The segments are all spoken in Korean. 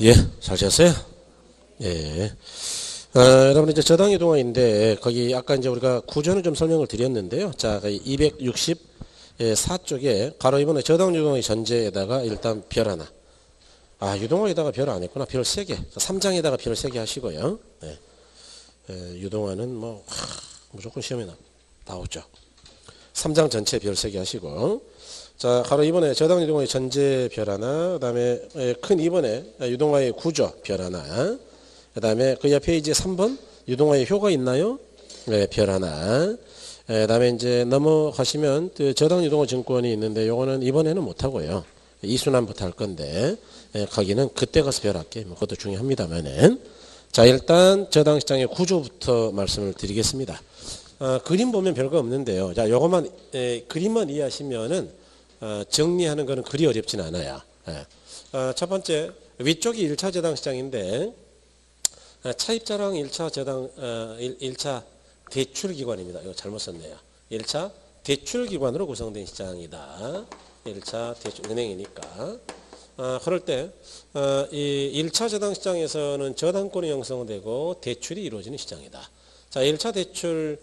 예, 잘 지냈어요? 예. 여러분 이제 저당 유동화인데 거기 아까 이제 우리가 구조는 좀 설명을 드렸는데요. 자, 264쪽에 가로 2번에 저당 유동화의 전제에다가 일단 별 하나. 아, 유동화에다가 별 안 했구나. 별 3개. 3장에다가 별 3개 하시고요. 예. 유동화는 뭐 무조건 시험에 나오죠. 3장 전체 별 3개 하시고. 자, 가로 2번에 저당 유동화의 전제 별 하나, 그 다음에 큰 2번에 유동화의 구조 별 하나, 그 다음에 그 옆에 이제 3번 유동화의 효가 있나요? 네, 별 하나. 그 다음에 이제 넘어가시면 저당 유동화 증권이 있는데 요거는 이번에는 못하고요. 이순환부터 할 건데 거기는 그때 가서 별 할게. 뭐 그것도 중요합니다만은. 자, 일단 저당 시장의 구조부터 말씀을 드리겠습니다. 그림 보면 별거 없는데요. 자, 요것만 그림만 이해하시면은 정리하는 거는 그리 어렵진 않아요. 첫 번째 위쪽이 1차 저당 시장인데 차입자랑 1차 저당 1차 대출기관입니다. 이거 잘못 썼네요. 1차 대출기관으로 구성된 시장이다. 1차 대출 은행이니까. 그럴 때 이 1차 저당 시장에서는 저당권이 형성되고 대출이 이루어지는 시장이다. 자, 1차 대출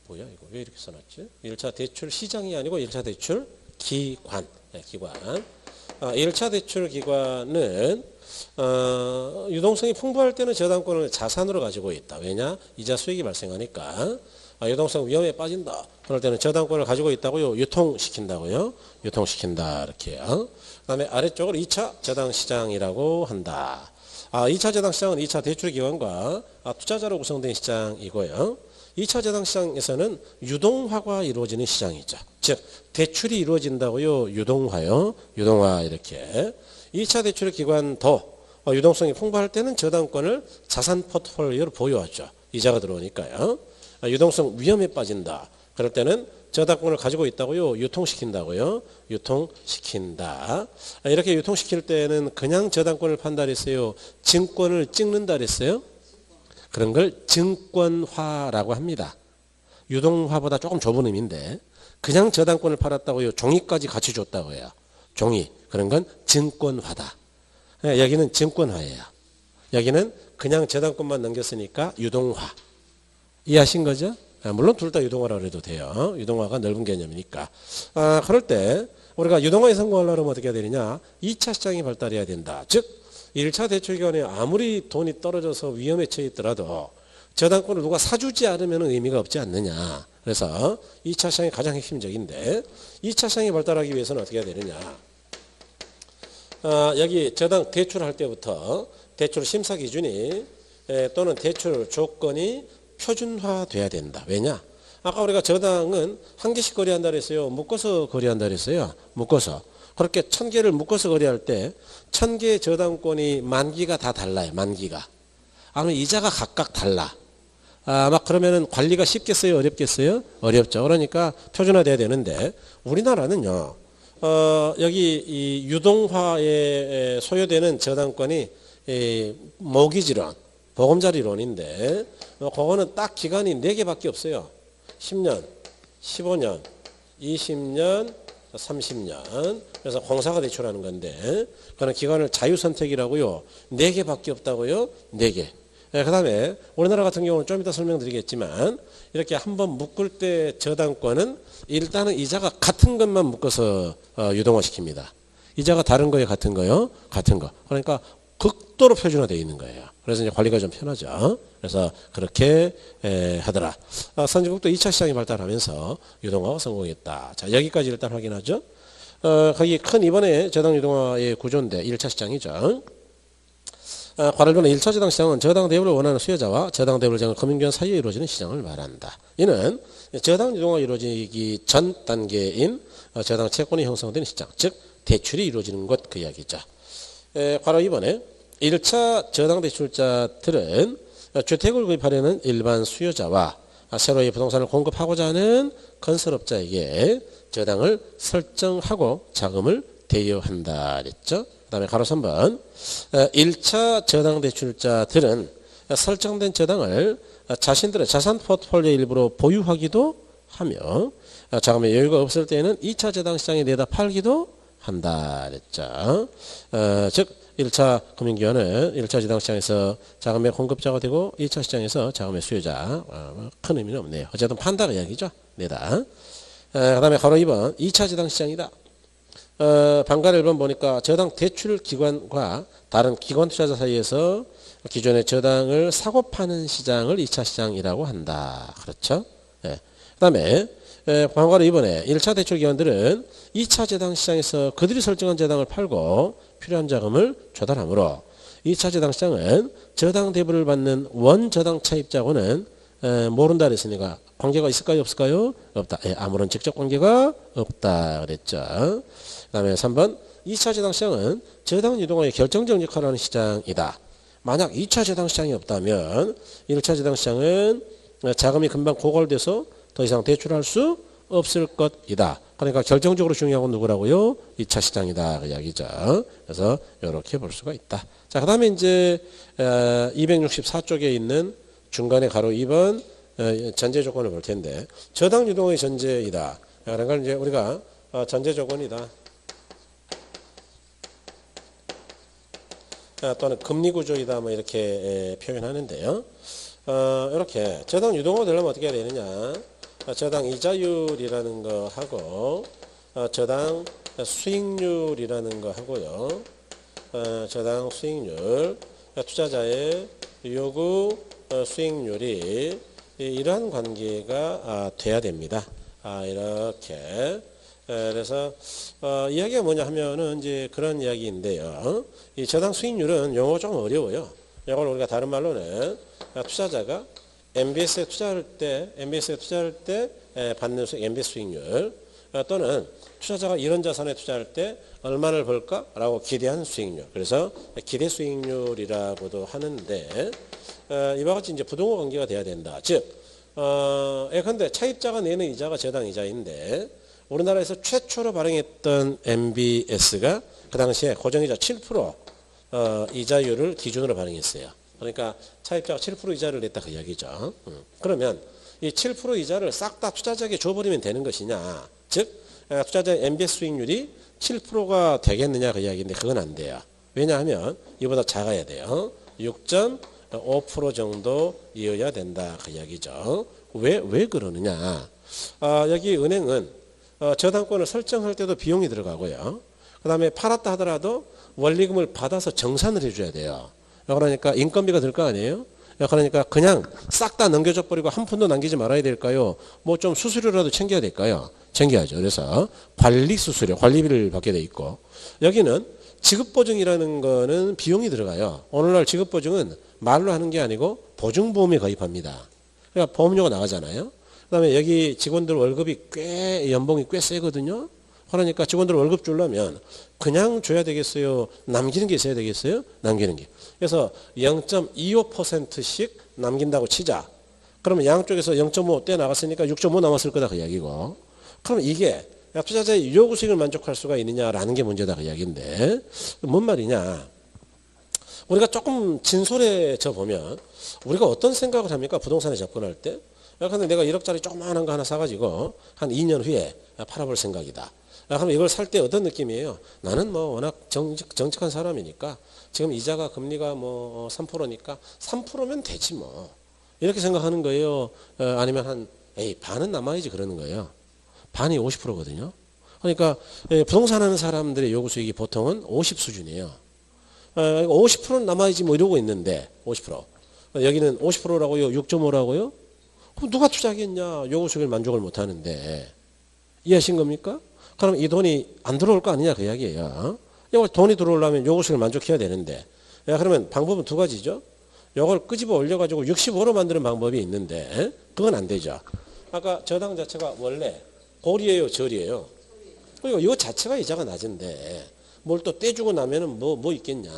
뭐야 이거 왜 이렇게 써놨지? 1차 대출 시장이 아니고 1차 대출 기관, 기관. 1차 대출 기관은 유동성이 풍부할 때는 저당권을 자산으로 가지고 있다. 왜냐? 이자 수익이 발생하니까. 유동성 위험에 빠진다. 그럴 때는 저당권을 가지고 있다고요. 유통시킨다고요. 유통시킨다. 이렇게요. 그 다음에 아래쪽을 2차 저당시장이라고 한다. 2차 저당시장은 2차 대출기관과 투자자로 구성된 시장이고요. 2차 저당시장에서는 유동화가 이루어지는 시장이죠. 즉 대출이 이루어진다고요. 유동화요. 유동화 이렇게. 2차 대출기관도 유동성이 풍부할 때는 저당권을 자산 포트폴리오로 보유하죠. 이자가 들어오니까요. 유동성 위험에 빠진다. 그럴 때는 저당권을 가지고 있다고요. 유통시킨다고요. 유통시킨다. 이렇게 유통시킬 때는 그냥 저당권을 판다 그랬어요. 증권을 찍는다 그랬어요. 그런 걸 증권화라고 합니다. 유동화보다 조금 좁은 의미인데 그냥 저당권을 팔았다고요. 종이까지 같이 줬다고요. 종이. 그런 건 증권화다. 여기는 증권화예요. 여기는 그냥 저당권만 넘겼으니까 유동화. 이해하신 거죠? 물론 둘 다 유동화라고 해도 돼요. 유동화가 넓은 개념이니까. 그럴 때 우리가 유동화에 성공하려면 어떻게 해야 되느냐? 2차 시장이 발달해야 된다. 즉 1차 대출기관에 아무리 돈이 떨어져서 위험에 처해 있더라도 저당권을 누가 사주지 않으면 의미가 없지 않느냐. 그래서 2차 시장이 가장 핵심적인데 2차 시장이 발달하기 위해서는 어떻게 해야 되느냐. 여기 저당 대출할 때부터 대출 심사 기준이 또는 대출 조건이 표준화돼야 된다. 왜냐? 아까 우리가 저당은 한 개씩 거래한다 그랬어요. 묶어서 거래한다 그랬어요. 묶어서. 그렇게 1000개를 묶어서 거래할 때 1000개의 저당권이 만기가 다 달라요. 만기가. 아니면 이자가 각각 달라. 막 그러면은 관리가 쉽겠어요? 어렵겠어요? 어렵죠. 그러니까 표준화돼야 되는데 우리나라는요. 여기 이 유동화에 소요되는 저당권이 모기지론, 보금자리론인데 그거는 딱 기간이 4개밖에 없어요. 10년, 15년, 20년, 30년. 그래서 공사가 대출하는 건데 그런 기간을 자유선택이라고요. 4개밖에 없다고요. 4개. 그 다음에 우리나라 같은 경우는 좀 이따 설명드리겠지만 이렇게 한번 묶을 때 저당권은 일단은 이자가 같은 것만 묶어서 유동화시킵니다. 이자가 다른 거에 같은 거요. 같은 거. 그러니까 극도로 표준화되어 있는 거예요. 그래서 이제 관리가 좀 편하죠. 그래서 그렇게 하더라. 선진국도 2차 시장이 발달하면서 유동화가 성공했다. 자, 여기까지 일단 확인하죠. 거기 큰 이번에 저당 유동화의 구조인데 1차 시장이죠. 과로변의 1차 저당 시장은 저당 대우를 원하는 수요자와 저당 대우를 정한 금융기관 사이에 이루어지는 시장을 말한다. 이는 저당 유동화가 이루어지기 전 단계인 저당 채권이 형성되는 시장, 즉 대출이 이루어지는 것 그 이야기죠. 과로 2번에 1차 저당 대출자들은 주택을 구입하려는 일반 수요자와 새로이 부동산을 공급하고자 하는 건설업자에게 저당을 설정하고 자금을 대여한다 그랬죠. 그 다음에 가로 3번 1차 저당 대출자들은 설정된 저당을 자신들의 자산 포트폴리오 일부로 보유하기도 하며 자금의 여유가 없을 때에는 2차 저당 시장에 내다 팔기도 한다 그랬죠. 즉 1차 금융기관은 1차 주당시장에서 자금의 공급자가 되고 2차 시장에서 자금의 수요자. 큰 의미는 없네요. 어쨌든 판다가 이야기죠. 내다. 그 다음에 가로 2번 2차 주당시장이다. 방가를 1번 보니까 저당 대출 기관과 다른 기관 투자자 사이에서 기존의 저당을 사고 파는 시장을 2차 시장이라고 한다. 그렇죠? 예. 그 다음에 방가로 2번에 1차 대출 기관들은 2차 저당 시장에서 그들이 설정한 저당을 팔고 필요한 자금을 조달하므로 2차 저당 시장은 저당 대부를 받는 원저당 차입자하고는 모른다 그랬으니까 관계가 있을까요? 없을까요? 없다. 예, 아무런 직접 관계가 없다 그랬죠. 그 다음에 3번 2차 저당 시장은 저당 유동화의 결정적 역할을 하는 시장이다. 만약 2차 저당 시장이 없다면 1차 저당 시장은 자금이 금방 고갈돼서 더 이상 대출할 수 없을 것이다. 그러니까 결정적으로 중요한 건 누구라고요? 2차 시장이다. 그 이야기죠. 그래서 이렇게 볼 수가 있다. 자, 그 다음에 이제 264쪽에 있는 중간에 가로 2번 전제 조건을 볼 텐데 저당 유동의 전제이다. 그러니까 이제 우리가 전제 조건이다. 또는 금리 구조이다. 뭐 이렇게 표현하는데요. 이렇게 저당 유동화 되려면 어떻게 해야 되느냐? 저당 이자율이라는 거 하고 저당 수익률이라는 거 하고요. 저당 수익률, 투자자의 요구 수익률이 이러한 관계가 돼야 됩니다. 이렇게. 그래서 이야기가 뭐냐 하면은 이제 그런 이야기인데요. 이 저당 수익률은 용어가 좀 어려워요. 이걸 우리가 다른 말로는 투자자가 MBS에 투자할 때 받는 MBS 수익률 또는 투자자가 이런 자산에 투자할 때 얼마를 벌까라고 기대한 수익률. 그래서 기대 수익률이라고도 하는데 이와 같이 이제 부동호 관계가 돼야 된다. 즉, 예컨대 차입자가 내는 이자가 저당 이자인데 우리나라에서 최초로 발행했던 MBS가 그 당시에 고정이자 7% 이자율을 기준으로 발행했어요. 그러니까 차입자가 7% 이자를 냈다 그 이야기죠. 그러면 이 7% 이자를 싹 다 투자자에게 줘버리면 되는 것이냐. 즉 투자자의 MBS 수익률이 7%가 되겠느냐 그 이야기인데 그건 안 돼요. 왜냐하면 이보다 작아야 돼요. 6.5% 정도이어야 된다 그 이야기죠. 왜 그러느냐. 여기 은행은 저당권을 설정할 때도 비용이 들어가고요. 그 다음에 팔았다 하더라도 원리금을 받아서 정산을 해줘야 돼요. 그러니까 인건비가 들 거 아니에요? 그러니까 그냥 싹 다 넘겨줘 버리고 한 푼도 남기지 말아야 될까요? 뭐 좀 수수료라도 챙겨야 될까요? 챙겨야죠. 그래서 관리 수수료, 관리비를 받게 돼 있고 여기는 지급보증이라는 거는 비용이 들어가요. 오늘날 지급보증은 말로 하는 게 아니고 보증보험에 가입합니다. 그러니까 보험료가 나가잖아요. 그 다음에 여기 직원들 월급이 연봉이 꽤 세거든요. 그러니까 직원들 월급 주려면 그냥 줘야 되겠어요? 남기는 게 있어야 되겠어요? 남기는 게. 그래서 0.25%씩 남긴다고 치자. 그러면 양쪽에서 0.5 떼 나갔으니까 6.5 남았을 거다 그 이야기고. 그러면 이게 투자자의 요구 수익을 만족할 수가 있느냐라는 게 문제다 그 이야기인데 뭔 말이냐. 우리가 조금 진솔해져 보면 우리가 어떤 생각을 합니까? 부동산에 접근할 때. 근데 내가 1억짜리 조그마한 거 하나 사가지고 한 2년 후에 팔아볼 생각이다. 그럼 이걸 살 때 어떤 느낌이에요? 나는 뭐 워낙 정직한 사람이니까 지금 이자가 금리가 뭐 3%니까 3%면 되지 뭐. 이렇게 생각하는 거예요. 아니면 반은 남아야지 그러는 거예요. 반이 50%거든요. 그러니까 부동산 하는 사람들의 요구 수익이 보통은 50 수준이에요. 50%는 남아야지 뭐 이러고 있는데 50%. 여기는 50%라고요? 6.5라고요? 그럼 누가 투자하겠냐? 요구 수익을 만족을 못 하는데. 이해하신 겁니까? 그럼 이 돈이 안 들어올 거 아니냐 그 이야기예요. 돈이 들어오려면 요구 수익을 만족해야 되는데. 그러면 방법은 두 가지죠. 요걸 끄집어 올려가지고 65로 만드는 방법이 있는데 그건 안 되죠. 아까 저당 자체가 원래 골이에요, 절이에요. 그리고 이거 자체가 이자가 낮은데 뭘 또 떼주고 나면은 뭐 있겠냐.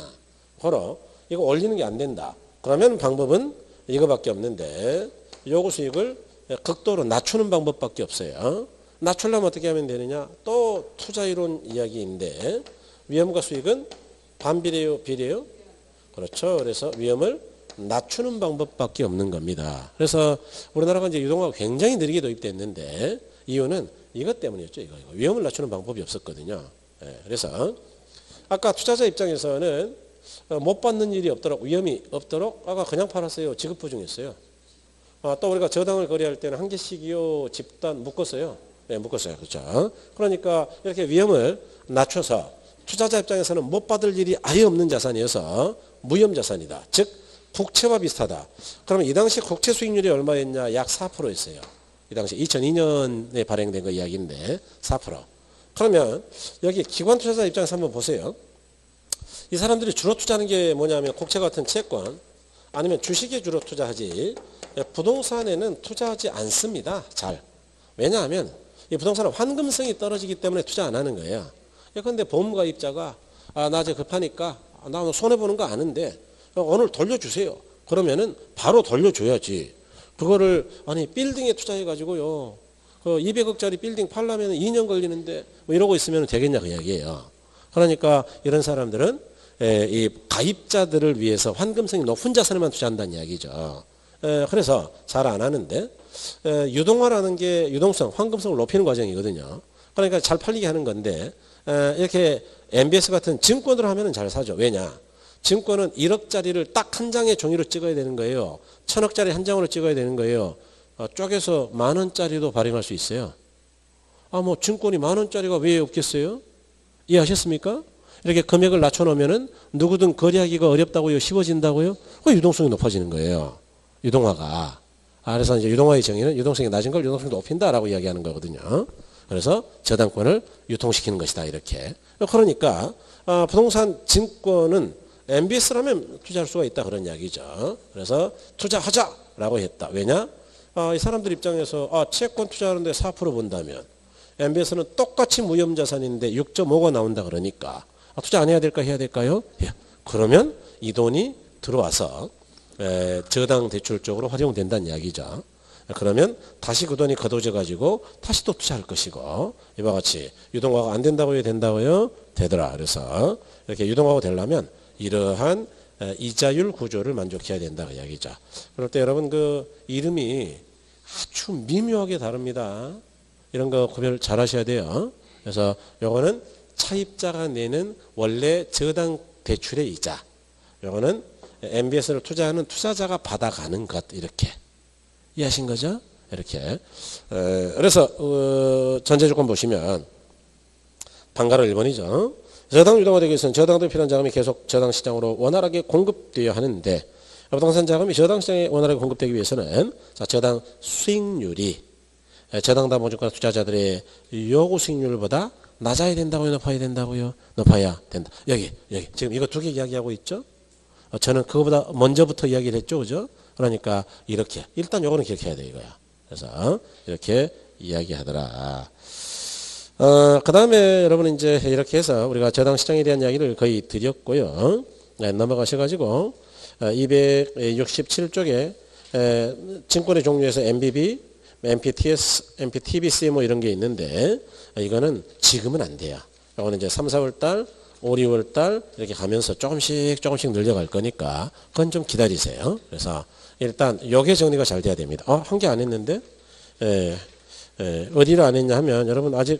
바로 이거 올리는 게 안 된다. 그러면 방법은 이거밖에 없는데 요구 수익을 극도로 낮추는 방법밖에 없어요. 낮추려면 어떻게 하면 되느냐. 또 투자이론 이야기인데 위험과 수익은 반비례요, 비례요? 그렇죠. 그래서 위험을 낮추는 방법밖에 없는 겁니다. 그래서 우리나라가 이제 유동화가 굉장히 느리게 도입됐는데 이유는 이것 때문이었죠. 이거. 위험을 낮추는 방법이 없었거든요. 그래서 아까 투자자 입장에서는 못 받는 일이 없도록, 위험이 없도록 아까 그냥 팔았어요? 지급 보증했어요? 또 우리가 저당을 거래할 때는 한 개씩이요, 집단 묶었어요? 네, 묶었어요. 그렇죠? 그러니까 이렇게 위험을 낮춰서 투자자 입장에서는 못 받을 일이 아예 없는 자산이어서 무위험 자산이다. 즉 국채와 비슷하다. 그러면 이 당시 국채 수익률이 얼마였냐? 약 4%였어요. 이 당시 2002년에 발행된 거 이야기인데 4%. 그러면 여기 기관 투자자 입장에서 한번 보세요. 이 사람들이 주로 투자하는 게 뭐냐면 국채 같은 채권 아니면 주식에 주로 투자하지 부동산에는 투자하지 않습니다. 잘. 왜냐하면 이 부동산은 환금성이 떨어지기 때문에 투자 안 하는 거예요. 그런데 보험가입자가 나 이제 급하니까 나 손해보는 거 아는데 오늘 돌려주세요. 그러면은 바로 돌려줘야지. 그거를 아니 빌딩에 투자해가지고요. 그 200억짜리 빌딩 팔려면 2년 걸리는데 뭐 이러고 있으면 되겠냐 그 이야기예요. 그러니까 이런 사람들은 이 가입자들을 위해서 환금성이 높은 자산에만 투자한다는 이야기죠. 그래서 잘 안 하는데 유동화라는 게 유동성, 환금성을 높이는 과정이거든요. 그러니까 잘 팔리게 하는 건데 이렇게 MBS 같은 증권으로 하면 잘 사죠. 왜냐? 증권은 1억짜리를 딱 한 장의 종이로 찍어야 되는 거예요. 1000억짜리 한 장으로 찍어야 되는 거예요. 쪼개서 10,000원짜리도 발행할 수 있어요. 뭐 증권이 10,000원짜리가 왜 없겠어요? 이해하셨습니까? 이렇게 금액을 낮춰놓으면은 누구든 거래하기가 어렵다고요? 쉬워진다고요? 유동성이 높아지는 거예요. 유동화가. 그래서 이제 유동화의 정의는 유동성이 낮은 걸 유동성이 높인다라고 이야기하는 거거든요. 그래서 저당권을 유통시키는 것이다 이렇게. 그러니까 부동산 증권은 MBS라면 투자할 수가 있다 그런 이야기죠. 그래서 투자하자라고 했다. 왜냐? 이 사람들 입장에서 채권 투자하는데 4% 본다면 MBS는 똑같이 무형자산인데 6.5가 나온다 그러니까 투자 안 해야 될까 해야 될까요? 예. 그러면 이 돈이 들어와서 저당 대출 쪽으로 활용된다는 이야기죠. 그러면 다시 그 돈이 거둬져 가지고 다시 또 투자할 것이고 이와 같이 유동화가 안 된다고요? 된다고요? 되더라. 그래서 이렇게 유동화가 되려면 이러한 이자율 구조를 만족해야 된다 그 이야기죠. 그럴 때 여러분 그 이름이 아주 미묘하게 다릅니다. 이런 거 구별 잘 하셔야 돼요. 그래서 요거는 차입자가 내는 원래 저당 대출의 이자. 요거는 MBS를 투자하는 투자자가 받아가는 것 이렇게 이해하신 거죠? 이렇게. 그래서 전제 조건 보시면 방가로 1번이죠. 저당 유동화 되기 위해서는 저당도 필요한 자금이 계속 저당 시장으로 원활하게 공급되어야 하는데 부동산 자금이 저당 시장에 원활하게 공급되기 위해서는 저당 수익률이 저당 담보증권 투자자들의 요구 수익률보다 낮아야 된다고요? 높아야 된다고요? 높아야 된다. 여기 지금 이거 두 개 이야기하고 있죠? 저는 그거보다 먼저부터 이야기를 했죠. 그죠? 그러니까 이렇게 일단 요거는 기억해야 돼 이거야. 그래서 이렇게 이야기하더라. 그 다음에 여러분 이제 이렇게 해서 우리가 저당 시장에 대한 이야기를 거의 드렸고요. 넘어가셔가지고 267쪽에 증권의 종류에서 MBB, MPTS, MPTBC 뭐 이런 게 있는데 이거는 지금은 안 돼요. 이거는 이제 3, 4월 달, 5, 6월 달 이렇게 가면서 조금씩 늘려갈 거니까 그건 좀 기다리세요. 그래서 일단 요게 정리가 잘 돼야 됩니다. 한 개 안 했는데 어디를 안 했냐 하면 여러분 아직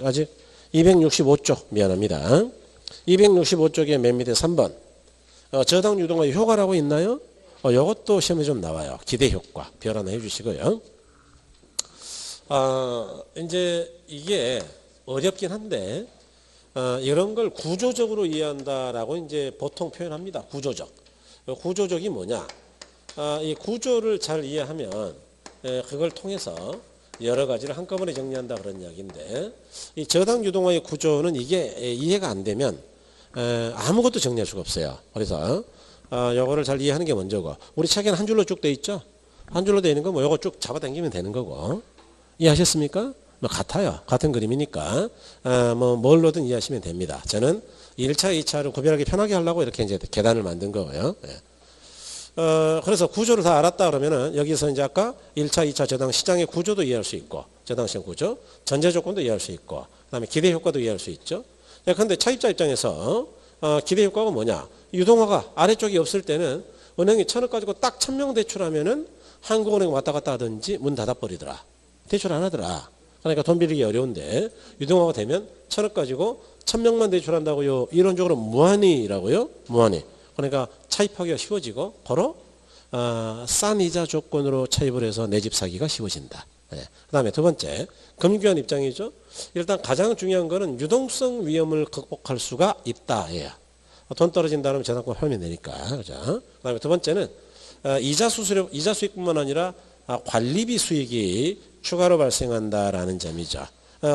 265쪽 미안합니다. 265쪽에 맨 밑에 3번 저당 유동화 효과라고 있나요? 이것도 시험에 좀 나와요. 기대 효과 별 하나 해주시고요. 이제 이게 어렵긴 한데 이런 걸 구조적으로 이해한다라고 이제 보통 표현합니다. 구조적. 구조적이 뭐냐? 이 구조를 잘 이해하면 그걸 통해서 여러 가지를 한꺼번에 정리한다 그런 이야기인데 이 저당 유동화의 구조는 이게 이해가 안 되면 아무것도 정리할 수가 없어요. 그래서 요거를 잘 이해하는 게 먼저고 우리 책에는 한 줄로 쭉 돼 있죠. 한 줄로 돼 있는 거 뭐 요거 쭉 잡아당기면 되는 거고 이해하셨습니까? 뭐 같아요. 같은 그림이니까 뭐 뭘로든 이해하시면 됩니다. 저는 1차, 2차를 구별하기 편하게 하려고 이렇게 이제 계단을 만든 거고요. 그래서 구조를 다 알았다 그러면은 여기서 이제 아까 1차, 2차 저당 시장의 구조도 이해할 수 있고 저당 시장 구조, 전제 조건도 이해할 수 있고 그다음에 기대 효과도 이해할 수 있죠. 그런데 차입자 입장에서 기대 효과가 뭐냐? 유동화가 아래쪽이 없을 때는 은행이 1,000억 가지고 딱 1,000명 대출하면은 한국은행 왔다 갔다 하든지 문 닫아버리더라. 대출 안 하더라. 그러니까 돈 빌리기 어려운데 유동화가 되면 1,000억 가지고 1,000명만 대출한다고요. 이론적으로 무한히라고요. 무한히. 그러니까 차입하기가 쉬워지고 바로 싼 이자 조건으로 차입을 해서 내 집 사기가 쉬워진다. 예. 그 다음에 두 번째, 금융기관 입장이죠. 일단 가장 중요한 거는 유동성 위험을 극복할 수가 있다. 예. 돈 떨어진다면 저당권 팔면 되니까. 그죠? 그 다음에 두 번째는 이자 수익뿐만 아니라 관리비 수익이 추가로 발생한다라는 점이죠.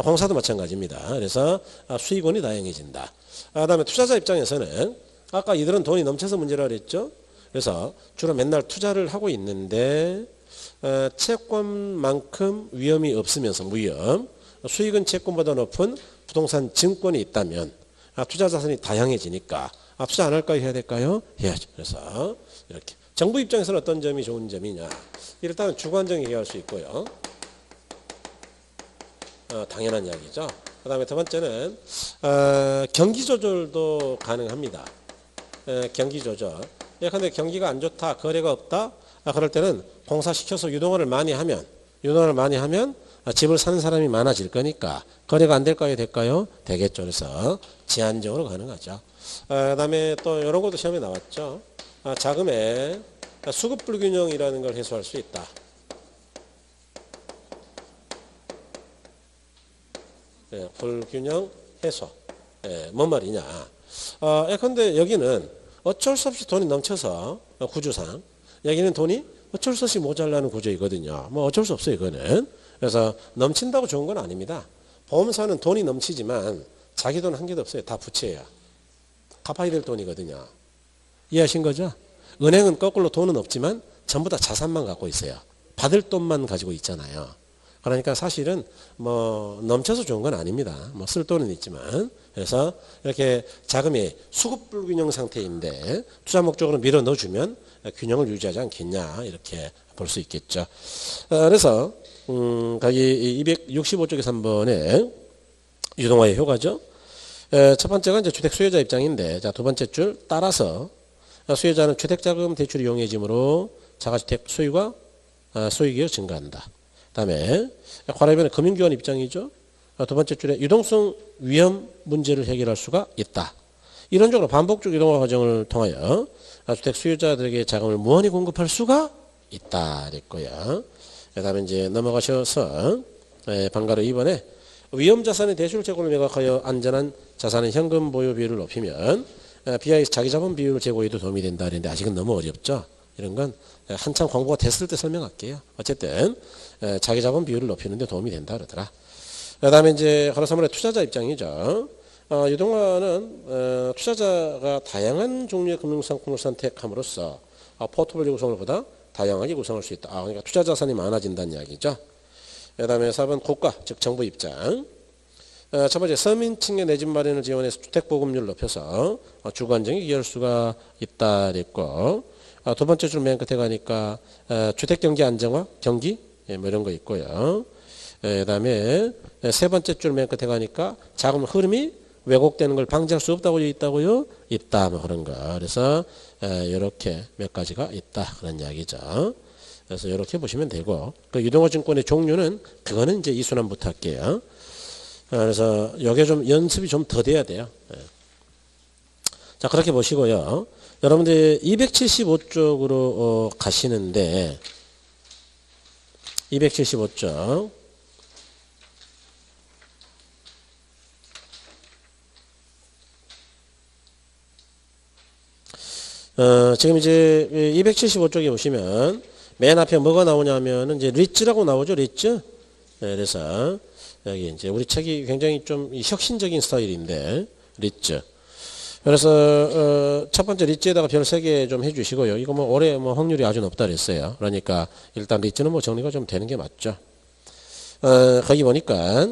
공사도 마찬가지입니다. 그래서 수익원이 다양해진다. 그 다음에 투자자 입장에서는 아까 이들은 돈이 넘쳐서 문제라 그랬죠. 그래서 주로 맨날 투자를 하고 있는데 채권만큼 위험이 없으면서 무위험, 수익은 채권보다 높은 부동산 증권이 있다면 투자 자산이 다양해지니까 투자 안 할까요? 해야 될까요? 해야죠. 그래서 이렇게 정부 입장에서는 어떤 점이 좋은 점이냐. 일단 주관적 얘기할 수 있고요. 당연한 이야기죠. 그 다음에 두 번째는 경기 조절도 가능합니다. 경기 조절. 예컨대 경기가 안 좋다, 거래가 없다. 그럴 때는 공사시켜서 유동화를 많이 하면 집을 사는 사람이 많아질 거니까 거래가 안 될까요? 될까요? 되겠죠. 그래서 제한적으로 가능하죠. 그 다음에 또 이런 것도 시험에 나왔죠. 자금의 수급 불균형이라는 걸 해소할 수 있다. 불균형 해소. 뭔 말이냐. 예컨대 여기는 어쩔 수 없이 돈이 넘쳐서 구조상 여기는 돈이 어쩔 수 없이 모자라는 구조이거든요. 뭐 어쩔 수 없어요, 이거는. 그래서 넘친다고 좋은 건 아닙니다. 보험사는 돈이 넘치지만 자기 돈 한 개도 없어요. 다 부채예요. 갚아야 될 돈이거든요. 이해하신 거죠? 은행은 거꾸로 돈은 없지만 전부 다 자산만 갖고 있어요. 받을 돈만 가지고 있잖아요. 그러니까 사실은 뭐 넘쳐서 좋은 건 아닙니다. 뭐 쓸 돈은 있지만. 그래서 이렇게 자금이 수급 불균형 상태인데 투자 목적으로 밀어 넣어주면 균형을 유지하지 않겠냐 이렇게 볼 수 있겠죠. 그래서 거기 265쪽에 3번에 유동화의 효과죠. 첫 번째가 이제 주택 수요자 입장인데, 자, 두 번째 줄 따라서 수요자는 주택자금 대출 이용해짐으로 자가주택 소유가 소유기가 증가한다. 그다음에 관할변의 금융기관 입장이죠. 두 번째 줄에 유동성 위험 문제를 해결할 수가 있다. 이론적으로 반복적 유동화 과정을 통하여 주택 수요자들에게 자금을 무한히 공급할 수가 있다. 그랬고요. 그다음에 이제 넘어가셔서 방가로 2번에 위험자산의 대출 채권을 매각하여 안전한 자산의 현금 보유 비율을 높이면 BIS 자기자본 비율을 제고해도 도움이 된다. 그랬는데 아직은 너무 어렵죠. 이런 건 한참 공부가 됐을 때 설명할게요. 어쨌든 자기자본 비율을 높이는 데 도움이 된다 그러더라. 그 다음에 이제 가로사물의 투자자 입장이죠. 유동화는 투자자가 다양한 종류의 금융상품을 선택함으로써 포트폴리오 구성을 보다 다양하게 구성할 수 있다. 그러니까 투자 자산이 많아진다는 이야기죠. 그 다음에 4번 국가, 즉 정부 입장. 첫 번째 서민층의 내 집 마련을 지원해서 주택보급률을 높여서 주거안정에 기여할 수가 있다 그랬고, 두 번째 줄 맨 끝에 가니까 주택경기 안정화, 경기 뭐 이런 거 있고요. 그 다음에 세 번째 줄 맨 끝에 가니까 자금 흐름이 왜곡되는 걸 방지할 수 없다고 있다고요? 있다 뭐 그런 거. 그래서 이렇게 몇 가지가 있다 그런 이야기죠. 그래서 이렇게 보시면 되고, 그 유동화 증권의 종류는 그거는 이제 이순환부터 할게요. 그래서 이게 좀 연습이 좀 더 돼야 돼요. 자, 그렇게 보시고요. 여러분들 275쪽으로 가시는데 275쪽 지금 이제 275쪽에 보시면 맨 앞에 뭐가 나오냐면은 이제 리츠라고 나오죠. 리츠. 그래서 여기 이제 우리 책이 굉장히 좀 혁신적인 스타일인데 리츠. 그래서 첫 번째 리츠에다가 별 3개 좀 해주시고요. 이거 뭐 올해 뭐 확률이 아주 높다 그랬어요. 그러니까 일단 리츠는 뭐 정리가 좀 되는 게 맞죠. 거기 보니까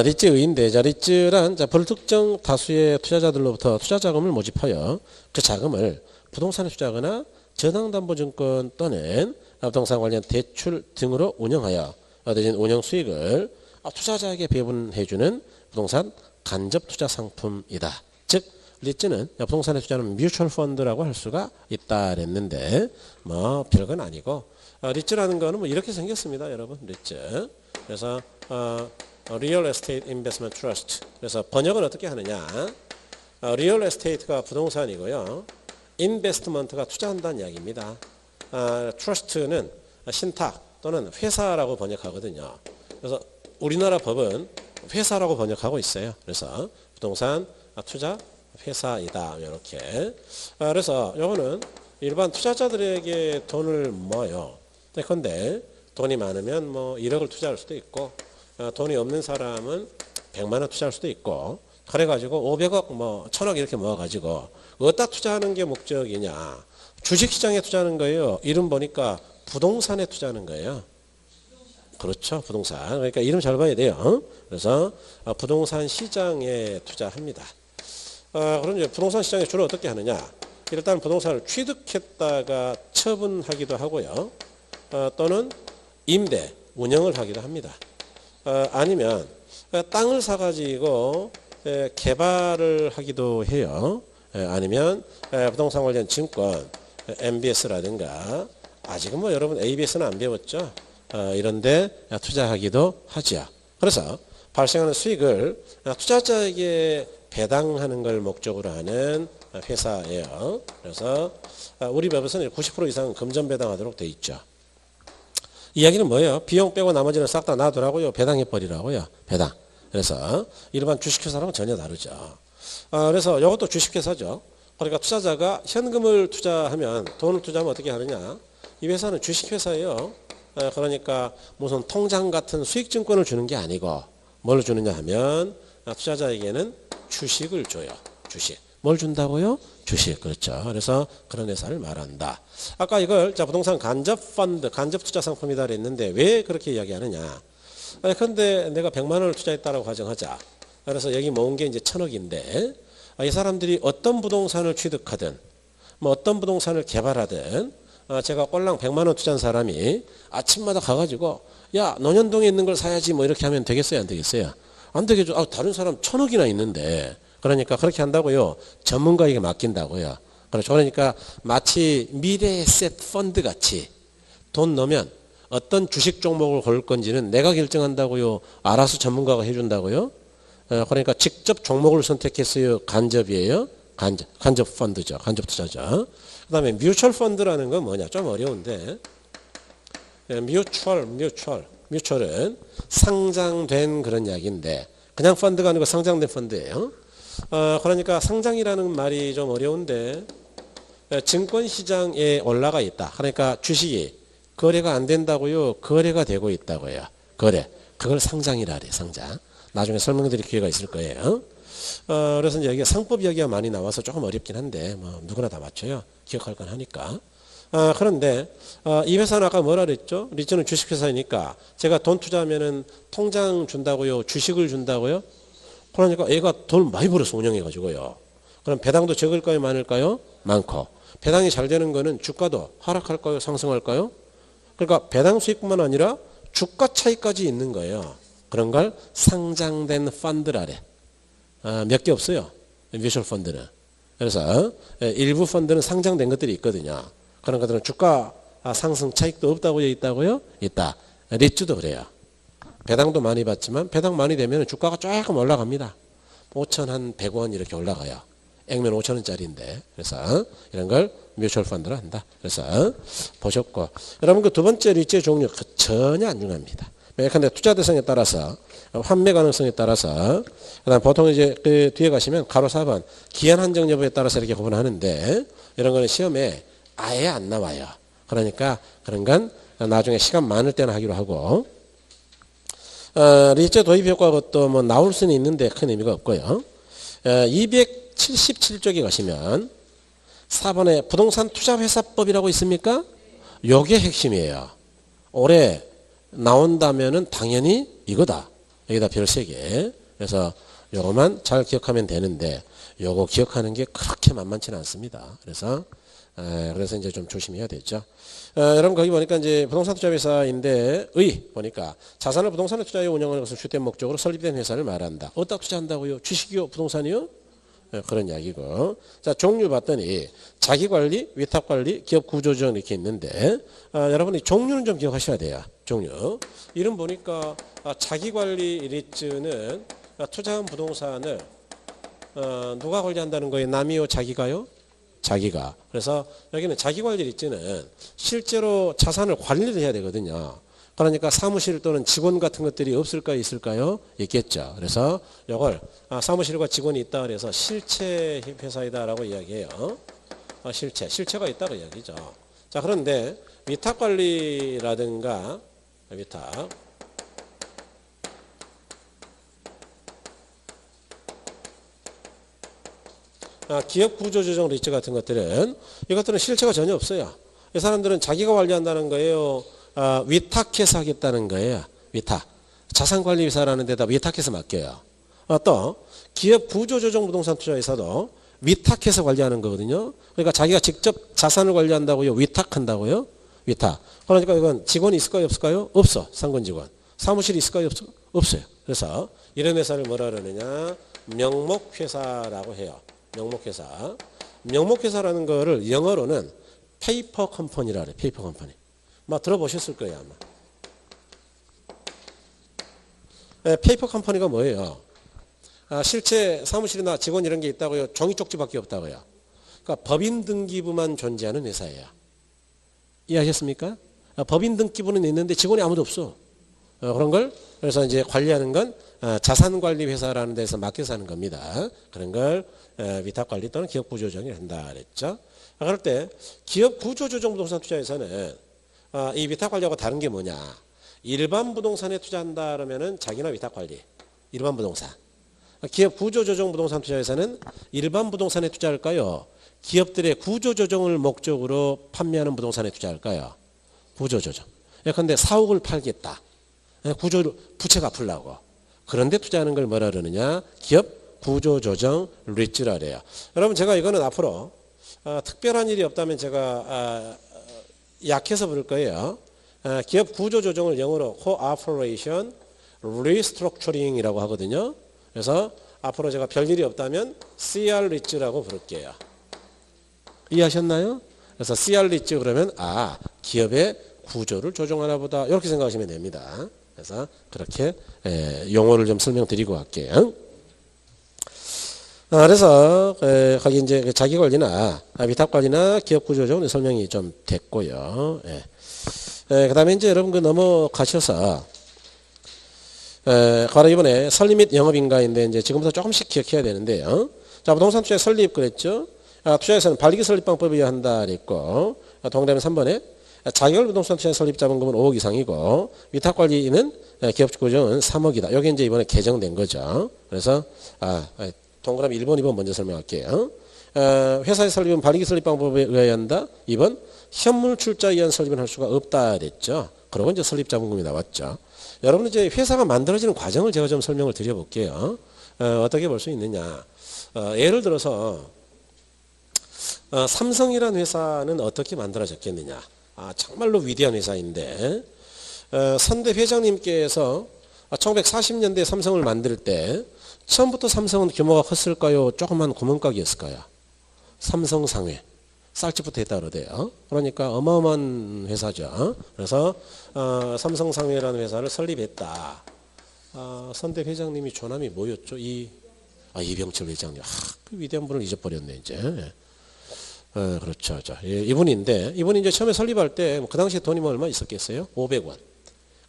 리츠 의인데, 자, 리츠란 불특정 다수의 투자자들로부터 투자 자금을 모집하여 그 자금을 부동산에 투자하거나 저당담보증권 또는 부동산 관련 대출 등으로 운영하여 얻어진 운영 수익을 투자자에게 배분해주는 부동산 간접 투자 상품이다. 즉 리츠는 부동산에 투자하는 뮤추얼 펀드라고 할 수가 있다 그랬는데 뭐 별건 아니고, 리츠라는 거는 뭐 이렇게 생겼습니다, 여러분. 리츠. 그래서 Real Estate Investment Trust. 그래서 번역은 어떻게 하느냐? 리얼 에스테이트가 부동산이고요. 인베스트먼트가 투자한다는 이야기입니다. 트러스트는 신탁 또는 회사라고 번역하거든요. 그래서 우리나라 법은 회사라고 번역하고 있어요. 그래서 부동산 투자 회사이다. 이렇게. 그래서 요거는 일반 투자자들에게 돈을 모아요. 그런데 돈이 많으면 뭐 1억을 투자할 수도 있고, 돈이 없는 사람은 100만 원 투자할 수도 있고, 그래가지고 500억 뭐 1000억 이렇게 모아가지고 어디다 투자하는 게 목적이냐? 주식시장에 투자하는 거예요. 이름 보니까 부동산에 투자하는 거예요. 그렇죠. 부동산. 그러니까 이름 잘 봐야 돼요. 그래서 부동산 시장에 투자합니다. 그럼 이제 부동산 시장에 주로 어떻게 하느냐? 일단 부동산을 취득했다가 처분하기도 하고요. 또는 임대, 운영을 하기도 합니다. 아니면 땅을 사가지고 개발을 하기도 해요. 아니면 부동산 관련 증권, MBS라든가, 아직은 뭐 여러분 ABS는 안 배웠죠? 이런데 투자하기도 하죠. 그래서 발생하는 수익을 투자자에게 배당하는 걸 목적으로 하는 회사예요. 그래서 우리 법에서는 90% 이상은 금전 배당하도록 돼 있죠. 이야기는 뭐예요? 비용 빼고 나머지는 싹 다 놔두라고요? 배당해버리라고요? 배당. 그래서 일반 주식회사랑은 전혀 다르죠. 그래서 이것도 주식회사죠. 그러니까 투자자가 현금을 투자하면, 돈을 투자하면 어떻게 하느냐? 이 회사는 주식회사예요. 그러니까 무슨 통장 같은 수익증권을 주는 게 아니고 뭘 주느냐 하면 투자자에게는 주식을 줘요. 주식. 뭘 준다고요? 주식. 그렇죠. 그래서 그런 회사를 말한다. 아까 이걸 부동산 간접 펀드, 간접 투자 상품이다 그랬는데 왜 그렇게 이야기하느냐? 그런데 내가 100만 원을 투자했다라고 가정하자. 그래서 여기 모은 게 이제 1000억인데 이 사람들이 어떤 부동산을 취득하든 뭐 어떤 부동산을 개발하든 제가 꼴랑 100만 원 투자한 사람이 아침마다 가가지고 야 논현동에 있는 걸 사야지 뭐 이렇게 하면 되겠어요? 안 되겠어요? 안 되겠죠. 다른 사람 1000억이나 있는데. 그러니까 그렇게 한다고요. 전문가에게 맡긴다고요. 그렇죠. 그러니까 마치 미래에셋 펀드 같이 돈 넣으면 어떤 주식 종목을 고를 건지는 내가 결정한다고요. 알아서 전문가가 해준다고요. 그러니까 직접 종목을 선택했어요. 간접이에요. 간접 펀드죠. 간접 투자죠. 그 다음에 뮤추얼 펀드라는 건 뭐냐? 좀 어려운데 뮤추얼은 상장된 그런 이야기인데 그냥 펀드가 아니고 상장된 펀드예요. 그러니까 상장이라는 말이 좀 어려운데 증권시장에 올라가 있다. 그러니까 주식이 거래가 안 된다고요? 거래가 되고 있다고요. 거래. 그걸 상장이라 그래요. 상장. 나중에 설명드릴 기회가 있을 거예요. 그래서 이제 여기 상법 이야기가 많이 나와서 조금 어렵긴 한데 뭐 누구나 다 맞춰요. 기억할 건 하니까. 그런데 이 회사는 아까 뭐라 그랬죠? 리츠는 주식회사이니까 제가 돈 투자하면은 통장 준다고요? 주식을 준다고요? 그러니까 얘가 돈 많이 벌어서 운영해가지고요. 그럼 배당도 적을까요? 많을까요? 많고. 배당이 잘 되는 거는 주가도 하락할까요? 상승할까요? 그러니까 배당 수익뿐만 아니라 주가 차이까지 있는 거예요. 그런 걸 상장된 펀드라래. 몇 개 없어요. 뮤추얼 펀드는. 그래서 일부 펀드는 상장된 것들이 있거든요. 그런 것들은 주가 상승 차익도 없다고 있다고요? 있다. 리츠도 그래요. 배당도 많이 받지만 배당 많이 되면 주가가 조금 올라갑니다. 5,100원 이렇게 올라가요. 액면 5,000원짜리인데. 그래서 이런 걸 뮤추얼 펀드로 한다. 그래서 보셨고. 여러분 그 두 번째 리츠의 종류 전혀 안 중요합니다. 근데 투자 대상에 따라서 환매 가능성에 따라서 그다음 보통 이제 그 뒤에 가시면 가로 4번 기한 한정 여부에 따라서 이렇게 구분하는데 이런 거는 시험에 아예 안 나와요. 그러니까 그런 건 나중에 시간 많을 때나 하기로 하고 리츠 도입 효과가 또 뭐 나올 수는 있는데 큰 의미가 없고요. 277쪽에 가시면 4번에 부동산 투자회사법이라고 있습니까? 요게 핵심이에요. 올해 나온다면은 당연히 이거다. 여기다 별 3개. 그래서 요거만 잘 기억하면 되는데 요거 기억하는 게 그렇게 만만치는 않습니다. 그래서 이제 좀 조심해야 되죠. 여러분 거기 보니까 이제 부동산 투자회사인데 보니까 자산을 부동산에 투자해 운영하는 것을 주된 목적으로 설립된 회사를 말한다. 어디다 투자한다고요? 주식이요? 부동산이요? 그런 이야기고. 자, 종류 봤더니 자기관리, 위탁관리, 기업구조조정 이렇게 있는데 여러분이 종류는 좀 기억하셔야 돼요. 종류. 이름 보니까 자기관리 리츠는 투자한 부동산을 누가 관리한다는 거예요? 남이요? 자기가요? 자기가. 그래서 여기는 자기관리 리츠는 실제로 자산을 관리를 해야 되거든요. 그러니까 사무실 또는 직원 같은 것들이 없을까요? 있을까요? 있겠죠. 그래서 이걸 사무실과 직원이 있다 그래서 실체 회사이다라고 이야기해요. 실체가 있다고 이야기죠. 자, 그런데 위탁관리라든가 위탁 기업 구조조정 리츠 같은 것들은 이것들은 실체가 전혀 없어요. 이 사람들은 자기가 관리한다는 거예요. 위탁해서 하겠다는 거예요. 위탁. 자산관리회사라는 데다 위탁해서 맡겨요. 또 기업 구조조정 부동산 투자회사도 위탁해서 관리하는 거거든요. 그러니까 자기가 직접 자산을 관리한다고요? 위탁한다고요? 위탁. 그러니까 이건 직원이 있을까요? 없을까요? 없어. 상권 직원. 사무실이 있을까요? 없어요. 그래서 이런 회사를 뭐라 그러느냐? 명목회사라고 해요. 명목회사. 명목회사라는 거를 영어로는 페이퍼 컴퍼니라 그래요. 페이퍼 컴퍼니. 막 들어보셨을 거예요, 아마. 페이퍼 컴퍼니가 뭐예요? 실제 사무실이나 직원 이런 게 있다고요? 종이 쪽지밖에 없다고요. 그러니까 법인 등기부만 존재하는 회사예요. 이해하셨습니까? 법인 등기부는 있는데 직원이 아무도 없어. 그런 걸 그래서 이제 관리하는 건 자산관리회사라는 데서 맡겨서 하는 겁니다. 그런 걸 위탁관리 또는 기업구조조정이 한다 그랬죠. 그럴 때 기업구조조정 부동산 투자에서는 이 위탁관리하고 다른 게 뭐냐. 일반 부동산에 투자한다 그러면은 자기나 위탁관리. 일반 부동산. 기업구조조정 부동산 투자에서는 일반 부동산에 투자할까요? 기업들의 구조조정을 목적으로 판매하는 부동산에 투자할까요? 구조조정. 예컨대 사옥을 팔겠다. 부채가 풀라고. 그런데 투자하는 걸 뭐라 그러느냐? 기업 구조조정 리츠라 그래요. 여러분 제가 이거는 앞으로 특별한 일이 없다면 제가 약해서 부를 거예요. 기업 구조조정을 영어로 Cooperation Restructuring이라고 하거든요. 그래서 앞으로 제가 별일이 없다면 CR 리츠라고 부를게요. 이해하셨나요? 그래서 CR 리츠 그러면 기업의 구조를 조정하나 보다 이렇게 생각하시면 됩니다. 그래서 그렇게 용어를 좀 설명드리고 갈게요. 그래서 거기 이제 자기관리나 위탁관리나 기업구조조정 설명이 좀 됐고요. 그다음에 이제 여러분 넘어가셔서 바로 이번에 설립 및 영업인가인데 이제 지금부터 조금씩 기억해야 되는데요. 자, 부동산 투자 설립 그랬죠. 투자에서는 발기 설립 방법을 한다 그랬고 동그라미 3번에 자기별 부동산 투자 설립 자본금은 5억 이상이고 위탁관리는 기업구조는 3억이다. 여기 이제 이번에 개정된 거죠. 그래서 동그라미 1번, 2번 먼저 설명할게요. 회사의 설립은 발기 설립 방법에 의해야 한다. 2번 현물 출자에 의한 설립은 할 수가 없다 그랬죠. 그러고 이제 설립 자본금이 나왔죠. 여러분 이제 회사가 만들어지는 과정을 제가 좀 설명을 드려볼게요. 어떻게 볼 수 있느냐. 예를 들어서 삼성이라는 회사는 어떻게 만들어졌겠느냐. 정말로 위대한 회사인데 선대 회장님께서 1940년대 삼성을 만들 때 처음부터 삼성은 규모가 컸을까요? 조그만 구멍가게였을까요? 삼성상회. 쌀집부터 했다 그러대요. 그러니까 어마어마한 회사죠. 그래서 삼성상회라는 회사를 설립했다. 선대 회장님이 조남이 뭐였죠? 이병철 회장님. 그 위대한 분을 잊어버렸네 이제. 그렇죠. 자, 이분인데 이분이 이제 처음에 설립할 때 그 당시에 돈이 얼마 있었겠어요? 500원.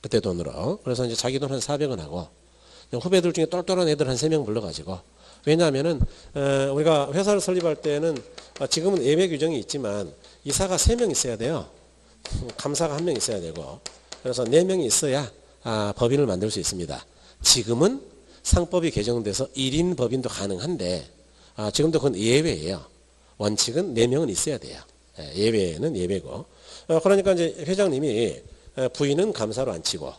그때 돈으로. 그래서 이제 자기 돈 한 400원 하고 후배들 중에 똘똘한 애들 한 3명 불러가지고. 왜냐하면은 우리가 회사를 설립할 때는 지금은 예외 규정이 있지만 이사가 3명 있어야 돼요. 감사가 1명 있어야 되고. 그래서 4명이 있어야 법인을 만들 수 있습니다. 지금은 상법이 개정돼서 1인 법인도 가능한데 지금도 그건 예외예요. 원칙은 4명은 있어야 돼요. 예외는 예외고. 그러니까 이제 회장님이 부인은 감사로 안 치고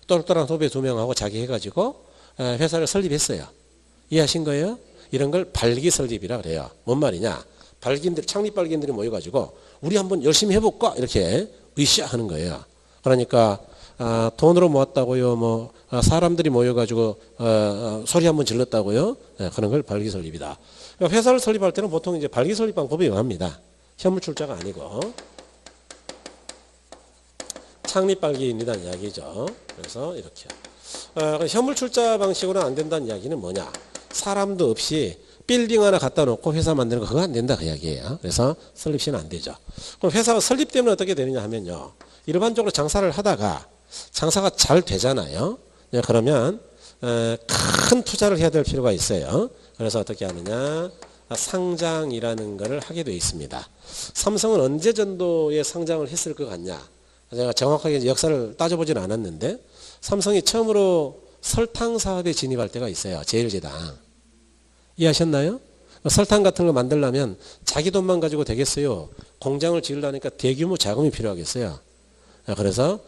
똘똘한 후배 2명하고 자기 해가지고 회사를 설립했어요. 이해하신 거예요? 이런 걸 발기 설립이라 그래요. 뭔 말이냐? 발기인들, 창립 발기인들이 모여가지고 우리 한번 열심히 해볼까? 이렇게 으쌰하는 거예요. 그러니까 돈으로 모았다고요. 사람들이 모여가지고 소리 한번 질렀다고요. 그런 걸 발기 설립이다. 그러니까 회사를 설립할 때는 보통 이제 발기 설립 방법이 용합니다. 현물 출자가 아니고 창립 발기인이라는 이야기죠. 그래서 이렇게 현물 출자 방식으로는 안 된다는 이야기는 뭐냐? 사람도 없이 빌딩 하나 갖다 놓고 회사 만드는 거 그거 안 된다 그 이야기예요. 그래서 설립시는 안 되죠. 그럼 회사가 설립되면 어떻게 되느냐 하면요. 일반적으로 장사를 하다가 장사가 잘 되잖아요. 그러면 큰 투자를 해야 될 필요가 있어요. 그래서 어떻게 하느냐. 상장이라는 것을 하게 되어 있습니다. 삼성은 언제 정도에 상장을 했을 것 같냐. 제가 정확하게 역사를 따져보지는 않았는데 삼성이 처음으로 설탕 사업에 진입할 때가 있어요. 제일제당. 이해하셨나요? 설탕 같은 걸 만들려면 자기 돈만 가지고 되겠어요? 공장을 지으려니까 대규모 자금이 필요하겠어요. 그래서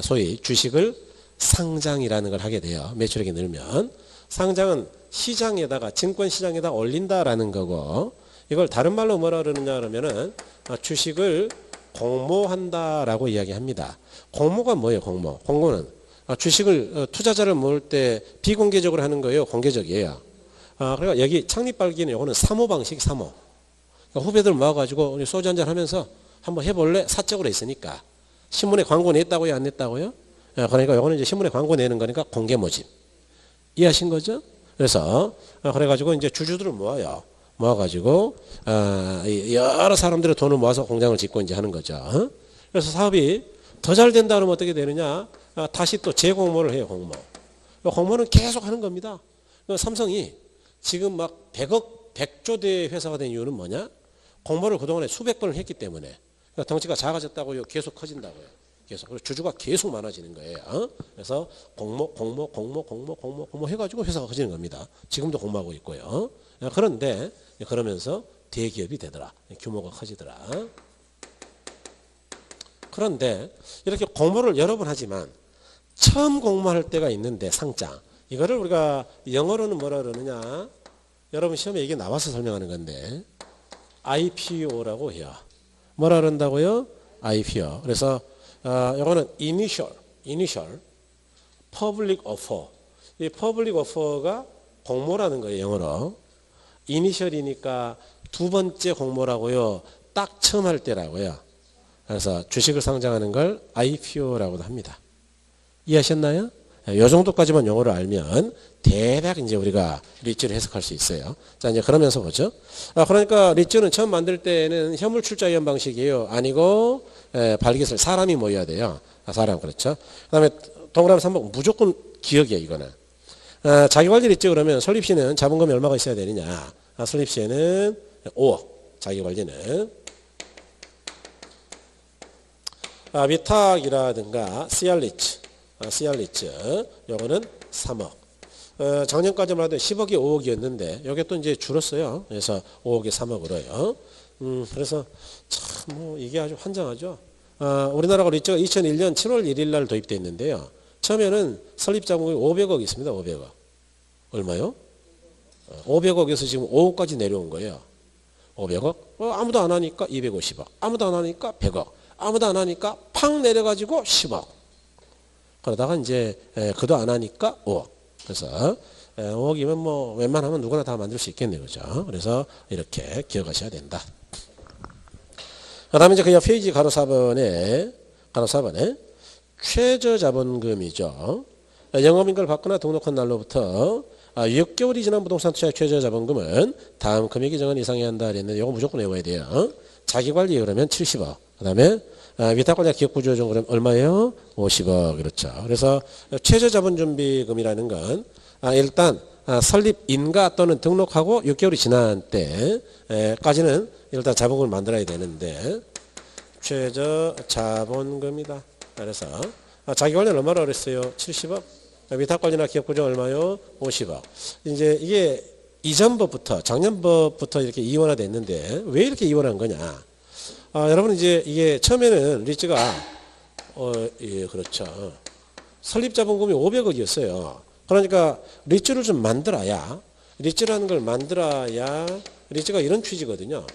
소위 주식을 상장이라는 걸 하게 돼요. 매출액이 늘면. 상장은 시장에다가 증권시장에다 올린다라는 거고 이걸 다른 말로 뭐라 그러느냐 그러면은 주식을 공모한다라고 이야기합니다. 공모가 뭐예요? 공모는 주식을 투자자를 모을 때 비공개적으로 하는 거예요? 공개적이에요? 그러니까 여기 창립발기는 요거는 사모 방식, 사모. 그러니까 후배들 모아가지고 우리 소주 한잔 하면서 한번 해볼래? 사적으로 있으니까. 신문에 광고 냈다고요? 안 냈다고요? 그러니까 요거는 이제 신문에 광고 내는 거니까 공개 모집. 이해하신 거죠? 그래서 그래가지고 이제 주주들을 모아요. 모아가지고 여러 사람들의 돈을 모아서 공장을 짓고 이제 하는 거죠. 그래서 사업이 더 잘 된다 그러면 어떻게 되느냐? 다시 또 재공모를 해요. 공모는 계속 하는 겁니다. 삼성이 지금 막 100조 대 회사가 된 이유는 뭐냐? 공모를 그동안에 수백 번을 했기 때문에. 그러니까 덩치가 작아졌다고요? 계속 커진다고요? 계속. 그리고 주주가 계속 많아지는 거예요. 그래서 공모 해가지고 회사가 커지는 겁니다. 지금도 공모하고 있고요. 그런데 그러면서 대기업이 되더라. 규모가 커지더라. 그런데 이렇게 공모를 여러 번 하지만 처음 공모할 때가 있는데 상장. 이거를 우리가 영어로는 뭐라 그러느냐. 여러분 시험에 이게 나와서 설명하는 건데 IPO라고 해요. 뭐라 그런다고요? IPO. 그래서 이거는 initial public offer. 이 public offer가 공모라는 거예요. 영어로. initial이니까 두 번째 공모라고요. 딱 처음 할 때라고요. 그래서 주식을 상장하는 걸 IPO라고도 합니다. 이해하셨나요? 이 정도까지만 용어를 알면 대략 이제 우리가 리츠를 해석할 수 있어요. 자, 이제 그러면서 보죠. 그러니까 리츠는 처음 만들 때는 현물 출자 위원 방식이에요. 아니고 발기술 사람이 모여야 돼요. 사람 그렇죠. 그다음에 동그라미 3번 무조건 기억이에요. 이거는. 자기관리 리츠 그러면 설립시에는 자본금이 얼마가 있어야 되느냐. 설립시에는 5억. 자기관리는. 위탁이라든가 CR리츠 요거는 3억. 작년까지만 하던 10억이 5억이었는데 요게 또 이제 줄었어요. 그래서 5억에 3억으로요. 그래서 참 뭐 이게 아주 환장하죠. 우리나라가 리츠가 2001년 7월 1일 날 도입됐는데요. 처음에는 설립 자본금이 500억 있습니다. 500억. 얼마요? 500억에서 지금 5억까지 내려온 거예요. 500억? 아무도 안 하니까 250억. 아무도 안 하니까 100억. 아무도 안 하니까 팍 내려가지고 10억. 그러다가 이제 그도 안 하니까 5억. 그래서 5억이면 뭐 웬만하면 누구나 다 만들 수 있겠네요. 그죠? 그래서 이렇게 기억하셔야 된다. 그 다음에 이제 그 옆 페이지 가로 4번에 최저 자본금이죠. 영업인가를 받거나 등록한 날로부터 6개월이 지난 부동산 투자의 최저 자본금은 다음 금액이 정한 이상해야 한다 그랬는데 이거 무조건 외워야 돼요. 자기관리 그러면 70억. 그 다음에 위탁관리와 기업구조조정 그러면 얼마예요? 50억. 그렇죠. 그래서 최저 자본준비금이라는 건 일단 설립 인가 또는 등록하고 6개월이 지난 때까지는 일단 자본금을 만들어야 되는데 최저 자본금이다. 그래서 자기관리는 얼마라고 그랬어요? 70억. 위탁관리나 기업구조 얼마요? 50억. 이제 이게 이전법부터 작년법부터 이렇게 이원화됐는데 왜 이렇게 이원화한 거냐? 여러분 이제 이게 처음에는 리츠가 예, 그렇죠. 설립 자본금이 500억이었어요. 그러니까 리츠를 좀 만들어야 리츠라는 걸 만들어야 리츠가 이런 취지거든요.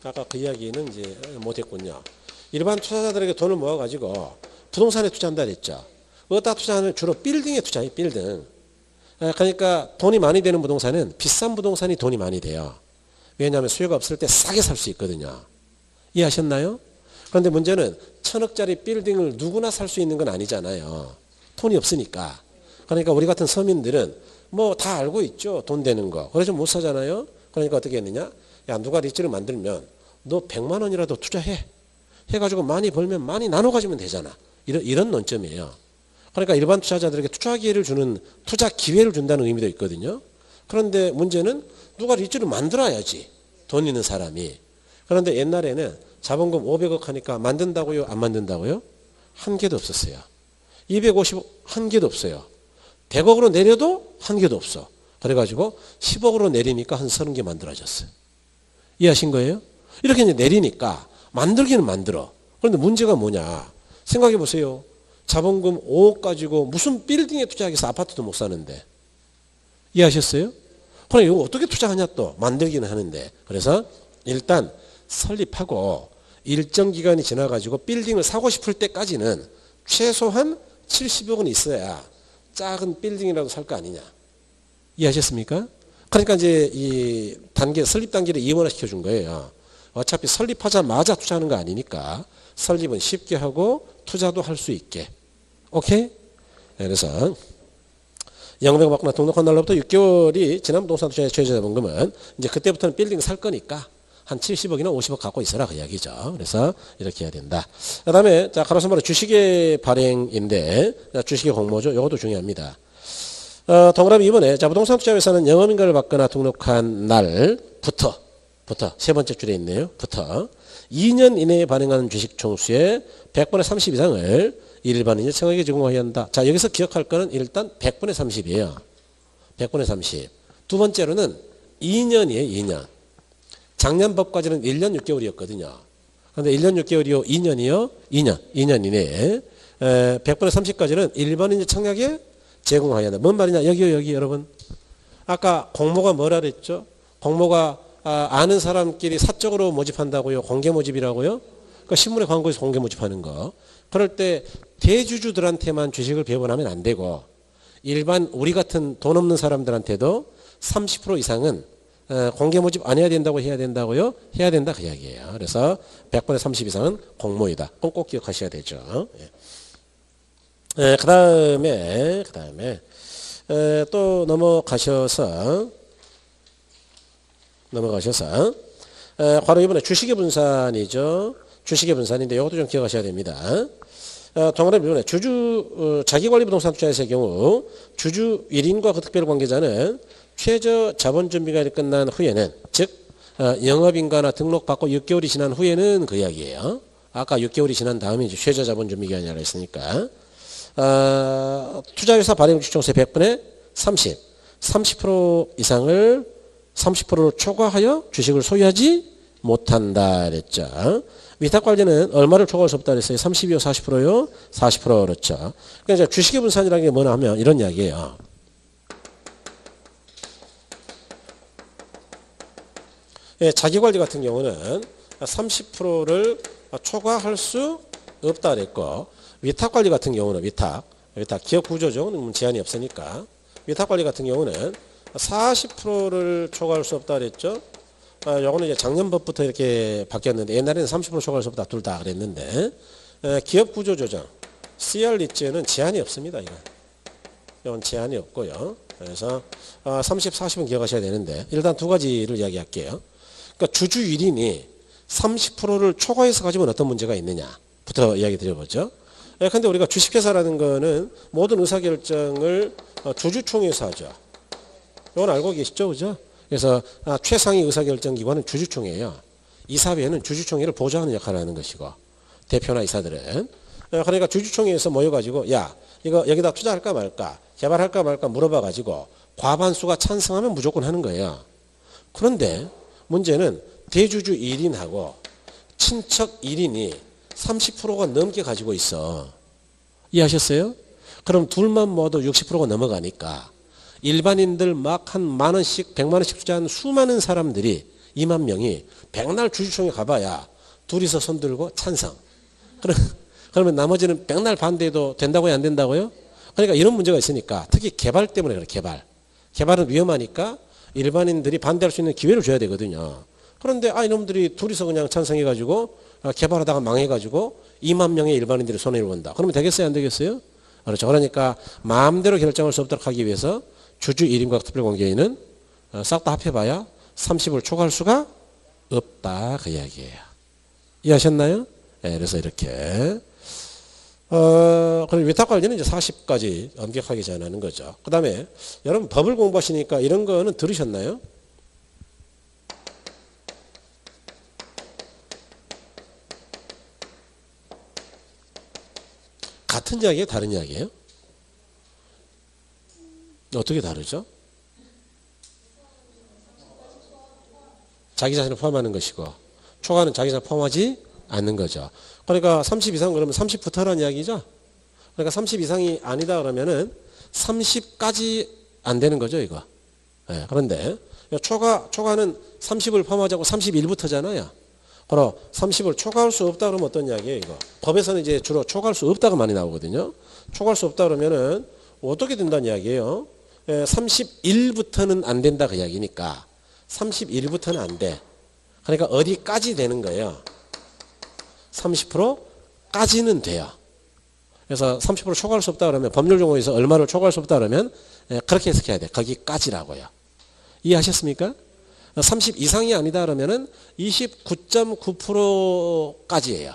아까 그 이야기는 이제 못했군요. 일반 투자자들에게 돈을 모아가지고 부동산에 투자한다 그랬죠. 어디다 투자하는 주로 빌딩에 투자해요. 빌딩. 그러니까 돈이 많이 되는 부동산은 비싼 부동산이 돈이 많이 돼요. 왜냐하면 수요가 없을 때 싸게 살 수 있거든요. 이해하셨나요? 그런데 문제는 1000억짜리 빌딩을 누구나 살 수 있는 건 아니잖아요. 돈이 없으니까. 그러니까 우리 같은 서민들은 뭐 다 알고 있죠. 돈 되는 거. 그래서 못 사잖아요. 그러니까 어떻게 했느냐? 야, 누가 리츠를 만들면 너 100만 원이라도 투자해. 해가지고 많이 벌면 많이 나눠 가지면 되잖아. 이런 논점이에요. 그러니까 일반 투자자들에게 투자 기회를 주는, 투자 기회를 준다는 의미도 있거든요. 그런데 문제는 누가 리츠를 만들어야지. 돈 있는 사람이. 그런데 옛날에는 자본금 500억 하니까 만든다고요? 안 만든다고요? 한 개도 없었어요. 250억 한 개도 없어요. 100억으로 내려도 한 개도 없어. 그래가지고 10억으로 내리니까 한 30개 만들어졌어요. 이해하신 거예요? 이렇게 이제 내리니까 만들기는 만들어. 그런데 문제가 뭐냐? 생각해 보세요. 자본금 5억 가지고 무슨 빌딩에 투자하기 위해서 아파트도 못 사는데. 이해하셨어요? 그럼 이거 어떻게 투자하냐 또. 만들기는 하는데. 그래서 일단 설립하고 일정 기간이 지나가지고 빌딩을 사고 싶을 때까지는 최소한 70억은 있어야 작은 빌딩이라도 살 거 아니냐. 이해하셨습니까? 그러니까 이제 이 설립 단계를 이원화 시켜준 거예요. 어차피 설립하자마자 투자하는 거 아니니까 설립은 쉽게 하고 투자도 할 수 있게. 오케이? 그래서 영업허가 받거나 등록한 날로부터 6개월이 지난 부동산 투자의 최저 자본금은 이제 그때부터는 빌딩 살 거니까 한 70억이나 50억 갖고 있어라 그 이야기죠. 그래서 이렇게 해야 된다. 그 다음에 자 가로선으로 주식의 발행인데 주식의 공모죠. 이것도 중요합니다. 동그라미 2번에 자 부동산 투자회사는 영업인가를 받거나 등록한 날부터 세 번째 줄에 있네요. 부터 2년 이내에 발행하는 주식 총수의 100분의 30 이상을 일반인이 청약에 제공해야 한다. 자 여기서 기억할 거는 일단 100분의 30이에요. 100분의 30. 두 번째로는 2년이에요. 2년. 작년 법까지는 1년 6개월이었거든요. 그런데 1년 6개월이요. 2년이요. 2년 이내에 100분의 30까지는 일반인이 청약에 제공해야 한다. 뭔 말이냐. 여기 여러분. 아까 공모가 뭐라 그랬죠? 공모가 아는 사람끼리 사적으로 모집한다고요. 공개 모집이라고요. 그러니까 신문에 광고에서 공개 모집하는 거. 그럴 때 대주주들한테만 주식을 배분하면 안 되고 일반 우리 같은 돈 없는 사람들한테도 30% 이상은 공개 모집 안 해야 된다고 해야 된다고요? 해야 된다 그 이야기예요. 그래서 100분의 30 이상은 공모이다. 꼭 기억하셔야 되죠. 그 다음에 또 넘어가셔서 바로 이번에 주식의 분산이죠. 주식의 분산인데 이것도 좀 기억하셔야 됩니다. 동그라미 이번에 자기관리부동산 투자에서의 경우 주주 1인과 그 특별관계자는 최저 자본 준비가 끝난 후에는 즉 영업인가나 등록받고 6개월이 지난 후에는 그 이야기예요. 아까 6개월이 지난 다음에 이제 최저 자본 준비 기간이라고 했으니까 투자회사 발행 주총수의 100분의 30% 이상을 30%를 초과하여 주식을 소유하지 못한다 그랬죠. 위탁관리는 얼마를 초과할 수 없다 그랬어요. 30이요 40%요? 40% 그렇죠. 그러니까 주식의 분산이라는 게 뭐냐 하면 이런 이야기예요. 예, 자기관리 같은 경우는 30%를 초과할 수 없다 그랬고 위탁관리 같은 경우는 위탁 기업 구조죠. 제한이 없으니까 위탁관리 같은 경우는 40%를 초과할 수 없다 그랬죠. 요거는 이제 작년법부터 이렇게 바뀌었는데 옛날에는 30% 초과할 수 없다 둘 다 그랬는데 기업 구조 조정 CR 리츠는 제한이 없습니다. 이건 제한이 없고요. 그래서 30, 40은 기억하셔야 되는데 일단 두 가지를 이야기할게요. 그러니까 주주 1인이 30%를 초과해서 가지면 어떤 문제가 있느냐부터 이야기 드려보죠. 근데 우리가 주식회사라는 거는 모든 의사결정을 주주총회에서 하죠. 이건 알고 계시죠? 그죠? 그래서 최상위 의사결정기관은 주주총회예요. 이사회는 주주총회를 보좌하는 역할을 하는 것이고 대표나 이사들은 그러니까 주주총회에서 모여가지고 야 이거 여기다 투자할까 말까 개발할까 말까 물어봐가지고 과반수가 찬성하면 무조건 하는 거예요. 그런데 문제는 대주주 1인하고 친척 1인이 30%가 넘게 가지고 있어. 이해하셨어요? 그럼 둘만 모두 60%가 넘어가니까 일반인들 막 한 만원씩 100만원씩 투자한 수많은 사람들이 2만 명이 백날 주주총회 가봐야 둘이서 손들고 찬성. 그러면 나머지는 백날 반대해도 된다고요 안 된다고요? 그러니까 이런 문제가 있으니까 특히 개발 때문에 그래. 개발은 위험하니까 일반인들이 반대할 수 있는 기회를 줘야 되거든요. 그런데 이놈들이 둘이서 그냥 찬성해가지고 개발하다가 망해가지고 2만 명의 일반인들이 손해를 본다. 그러면 되겠어요 안 되겠어요? 그렇죠. 그러니까 마음대로 결정할 수 없도록 하기 위해서 주주 1인과 특별관계인은 싹 다 합해봐야 30을 초과할 수가 없다 그 이야기예요. 이해하셨나요? 네, 그래서 이렇게 그리고 위탁 관리는 이제 40까지 엄격하게 제한하는 거죠. 그 다음에 여러분 법을 공부하시니까 이런 거는 들으셨나요? 같은 이야기예요? 다른 이야기예요? 어떻게 다르죠? 자기 자신을 포함하는 것이고 초과는 자기 자신을 포함하지 않는 거죠. 그러니까 30 이상 그러면 30부터라는 이야기죠. 그러니까 30 이상이 아니다 그러면은 30까지 안 되는 거죠, 이거. 네, 그런데 초과는 30을 포함하자고 31부터잖아요. 그럼 30을 초과할 수 없다 그러면 어떤 이야기예요, 이거? 법에서는 이제 주로 초과할 수 없다가 많이 나오거든요. 초과할 수 없다 그러면은 어떻게 된다는 이야기예요? 31부터는 안 된다 그 이야기니까 31부터는 안 돼. 그러니까 어디까지 되는 거예요? 30%까지는 돼요. 그래서 30% 초과할 수 없다 그러면 법률 용어에서 얼마를 초과할 수 없다 그러면 그렇게 해석해야 돼. 거기까지라고요. 이해하셨습니까? 30 이상이 아니다 그러면은 29.9%까지예요.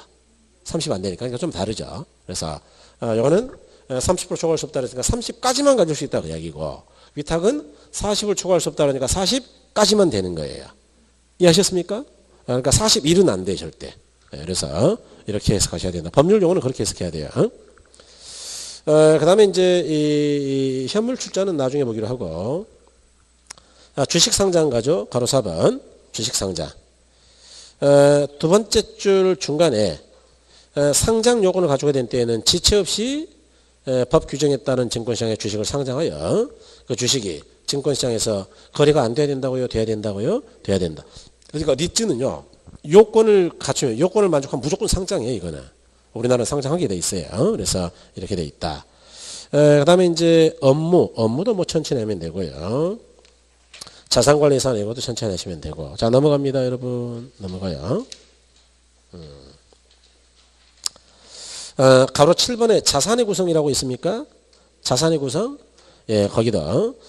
30 안 되니까. 그러니까 좀 다르죠. 그래서 이거는 30% 초과할 수 없다 그러니까 30까지만 가질 수 있다 그 이야기고 위탁은 40을 초과할 수 없다 그러니까 40까지만 되는 거예요. 이해하셨습니까? 그러니까 41은 안 돼 절대. 그래서 이렇게 해석하셔야 된다. 법률 용어는 그렇게 해석해야 돼요. 그 다음에 이제 이 현물 출자는 나중에 보기로 하고 주식 상장 가죠. 가로 4번 주식 상장. 두 번째 줄 중간에 상장 요건을 가지고 된 때에는 지체 없이 법 규정에 따른 증권시장에 주식을 상장하여 그 주식이 증권시장에서 거래가 안 돼야 된다고요? 돼야 된다고요? 돼야 된다. 그러니까 리츠는요. 요건을 갖추면 요건을 만족하면 무조건 상장이에요. 이거는. 우리나라는 상장하게 돼 있어요. 그래서 이렇게 돼 있다. 그 다음에 이제 업무도 뭐 천천히 하면 되고요. 자산관리사 이것도 천천히 하시면 되고. 자, 넘어갑니다, 여러분. 넘어가요. 가로 7번에 자산의 구성이라고 있습니까? 자산의 구성? 예, 거기다.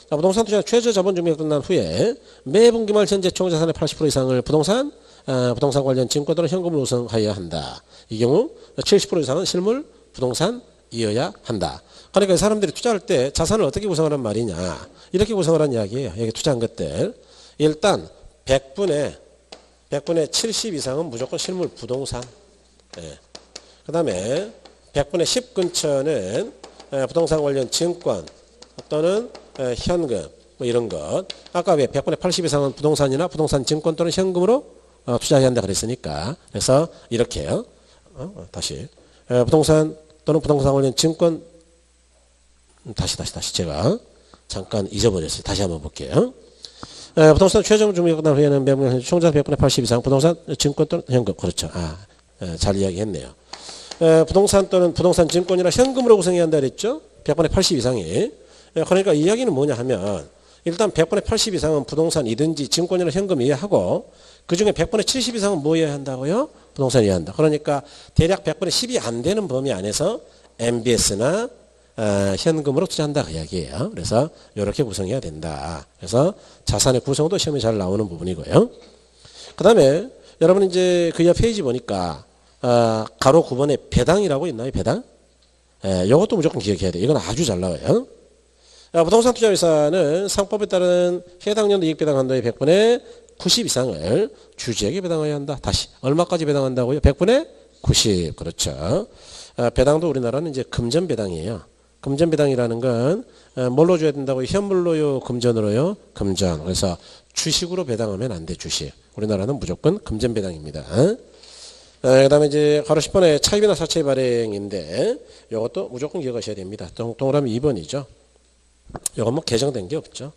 자, 부동산 투자 최저 자본 준비가 끝난 후에 매 분기 말 현재 총 자산의 80% 이상을 부동산 관련 증권 또는 현금으로 구성하여야 한다. 이 경우 70% 이상은 실물 부동산이어야 한다. 그러니까 사람들이 투자할 때 자산을 어떻게 구성하란 말이냐. 이렇게 구성하라는 이야기예요. 여기 투자한 것들. 일단 100분의 70 이상은 무조건 실물 부동산. 예. 그 다음에 100분의 10 근처는 부동산 관련 증권 또는 현금 뭐 이런 것. 아까 왜 100분의 80 이상은 부동산이나 부동산 증권 또는 현금으로 투자해야 한다 그랬으니까. 그래서 이렇게요. 다시. 부동산 또는 부동산 관련 증권 다시 제가 잠깐 잊어버렸어요. 다시 한번 볼게요. 부동산 최종 준비가 끝난 후에는 매분 총자산 100분의 80 이상 부동산 증권 또는 현금. 그렇죠. 잘 이야기했네요. 부동산 또는 부동산 증권이나 현금으로 구성해야 한다 그랬죠. 100분의 80 이상이. 그러니까 이 이야기는 뭐냐 하면 일단 100분의 80 이상은 부동산이든지 증권이나 현금이어야 하고 그중에 100분의 70 이상은 뭐여야 한다고요? 부동산이어야 한다. 그러니까 대략 100분의 10이 안 되는 범위 안에서 MBS나 현금으로 투자한다 그 이야기예요. 그래서 이렇게 구성해야 된다. 그래서 자산의 구성도 시험에 잘 나오는 부분이고요. 그 다음에 여러분 이제 그 옆 페이지 보니까 가로 9번에 배당이라고 있나요? 배당? 이것도 무조건 기억해야 돼요. 이건 아주 잘 나와요. 부동산 투자회사는 상법에 따른 해당 연도 이익 배당 한도의 100분의 90 이상을 주주에게 배당해야 한다. 다시 얼마까지 배당한다고요? 100분의 90. 그렇죠. 배당도 우리나라는 이제 금전 배당이에요. 금전 배당이라는 건 뭘로 줘야 된다고요? 현물로요? 금전으로요? 금전. 그래서 주식으로 배당하면 안 돼. 주식. 우리나라는 무조건 금전 배당입니다. 그 다음에 이제 가로 10번에 차입이나 사채 발행인데 이것도 무조건 기억하셔야 됩니다. 동그라미 2번이죠. 이건 뭐 개정된 게 없죠.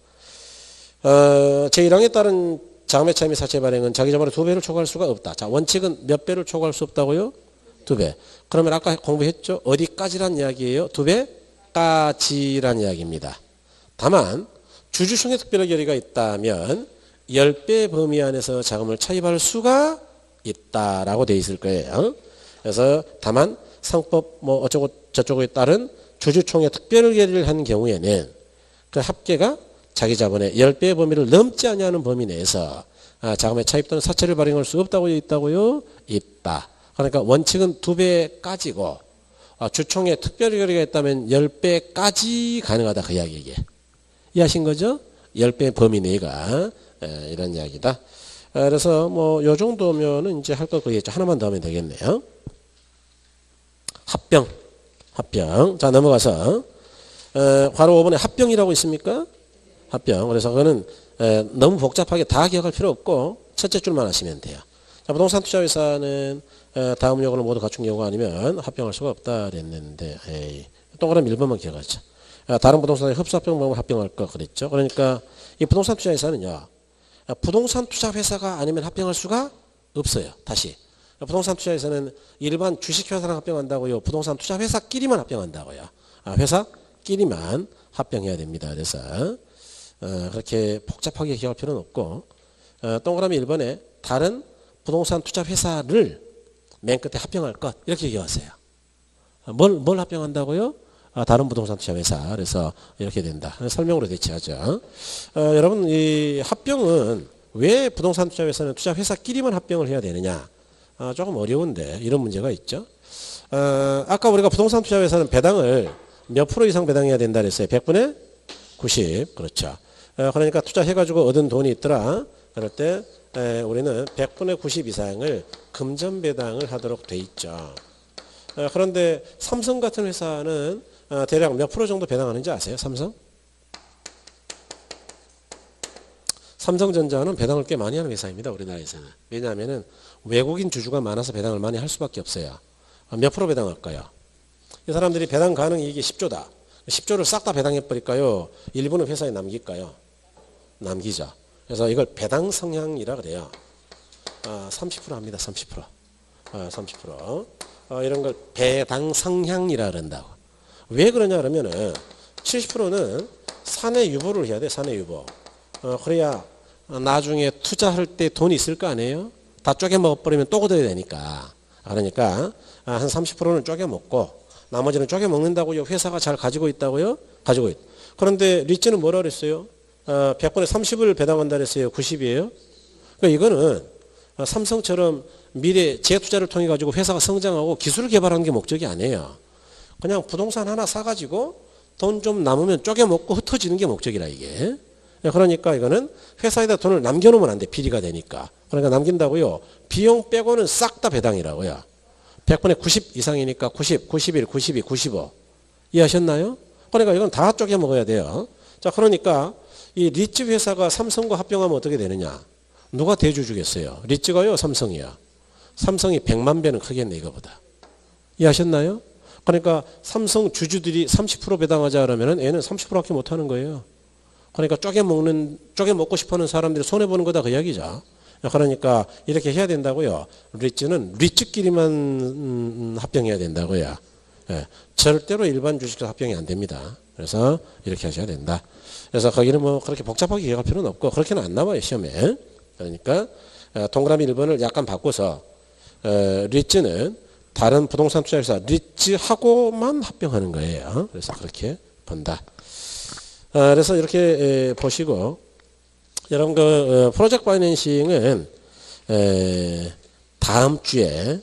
제1항에 따른 장매 차입 및 사채 발행은 자기 자본의 2배를 초과할 수가 없다. 자, 원칙은 몇 배를 초과할 수 없다고요? 2배. 그러면 아까 공부했죠? 어디까지란 이야기예요? 2배까지란 이야기입니다. 다만 주주총회 특별 결의가 있다면 10배 범위 안에서 자금을 차입할 수가 있다라고 돼 있을 거예요. 그래서 다만 상법 뭐 어쩌고 저쩌고에 따른 주주총회 특별 결의를 한 경우에는 그 합계가 자기 자본의 10배의 범위를 넘지 아니하는 범위 내에서 자금의 차입 또는 사채를 발행할 수 없다고 있다고요? 있다. 그러니까 원칙은 2배까지고 주총에 특별 결의가 있다면 10배까지 가능하다. 그 이야기 이게. 이해하신 거죠? 10배 범위 내가 이런 이야기다. 그래서 뭐 요 정도면은 이제 할 거 거의 했죠. 하나만 더 하면 되겠네요. 합병. 자 넘어가서 바로 5번에 합병이라고 있습니까? 합병. 그래서 그거는 너무 복잡하게 다 기억할 필요 없고 첫째 줄만 하시면 돼요. 자, 부동산 투자회사는 다음 요건을 모두 갖춘 경우가 아니면 합병할 수가 없다 그랬는데 동그라미 1번만 기억하죠. 다른 부동산의 흡수합병 방법을 합병할 거 그랬죠. 그러니까 이 부동산 투자회사는요. 부동산 투자회사가 아니면 합병할 수가 없어요. 다시. 부동산 투자회사는 일반 주식회사랑 합병한다고요. 부동산 투자회사끼리만 합병한다고요. 회사끼리만 합병해야 됩니다. 그래서 그렇게 복잡하게 기억할 필요는 없고 동그라미 1번에 다른 부동산 투자회사를 맨 끝에 합병할 것 이렇게 기억하세요. 뭘 합병한다고요? 다른 부동산 투자회사. 그래서 이렇게 된다. 설명으로 대체하죠. 여러분 이 합병은 왜 부동산 투자회사는 투자회사끼리만 합병을 해야 되느냐? 조금 어려운데 이런 문제가 있죠. 아까 우리가 부동산 투자회사는 배당을 몇 프로 이상 배당해야 된다 그랬어요. 100분의 90. 그렇죠. 그러니까 투자해가지고 얻은 돈이 있더라. 그럴 때 우리는 100분의 90 이상을 금전 배당을 하도록 돼 있죠. 그런데 삼성 같은 회사는 대략 몇 프로 정도 배당하는지 아세요? 삼성전자는 배당을 꽤 많이 하는 회사입니다. 우리나라에서는. 왜냐하면 외국인 주주가 많아서 배당을 많이 할 수밖에 없어요. 몇 프로 배당할까요? 이 사람들이 배당 가능 이익이 10조다. 10조를 싹 다 배당해버릴까요? 일부는 회사에 남길까요? 남기죠. 그래서 이걸 배당 성향이라 그래요. 30% 합니다. 30%. 30%. 이런 걸 배당 성향이라 그런다고. 왜 그러냐 그러면은 70%는 사내 유보를 해야 돼. 사내 유보. 그래야 나중에 투자할 때 돈이 있을 거 아니에요? 다 쪼개 먹어버리면 또 걷어야 되니까. 그러니까 한 30%는 쪼개 먹고 나머지는 쪼개 먹는다고요. 회사가 잘 가지고 있다고요? 가지고 있다. 그런데 리츠는 뭐라 그랬어요? 100분의 30을 배당한다 그랬어요. 90이에요. 그러니까 이거는 삼성처럼 미래 재투자를 통해 가지고 회사가 성장하고 기술을 개발하는 게 목적이 아니에요. 그냥 부동산 하나 사가지고 돈 좀 남으면 쪼개 먹고 흩어지는 게 목적이라 이게. 그러니까 이거는 회사에다 돈을 남겨놓으면 안 돼. 비리가 되니까. 그러니까 남긴다고요. 비용 빼고는 싹 다 배당이라고요. 100분의 90 이상이니까 90, 91, 92, 95. 이해하셨나요? 그러니까 이건 다 쪼개 먹어야 돼요. 자, 그러니까 이 리츠 회사가 삼성과 합병하면 어떻게 되느냐? 누가 대주주겠어요? 리츠가요? 삼성이요? 삼성이 100만 배는 크겠네 이거보다. 이해하셨나요? 그러니까 삼성 주주들이 30% 배당하자 그러면은 얘는 30%밖에 못하는 거예요. 그러니까 쪼개 먹고 싶어하는 사람들이 손해보는 거다 그 이야기죠. 그러니까 이렇게 해야 된다고요. 리츠는 리츠끼리만 합병해야 된다고요. 절대로 일반 주식과 합병이 안 됩니다. 그래서 이렇게 하셔야 된다. 그래서 거기는 뭐 그렇게 복잡하게 기억할 필요는 없고 그렇게는 안 나와요 시험에. 그러니까 동그라미 1번을 약간 바꿔서 리츠는 다른 부동산 투자회사 리츠하고만 합병하는 거예요. 그래서 그렇게 본다. 그래서 이렇게 보시고 여러분 그 프로젝트 파이낸싱은 다음 주에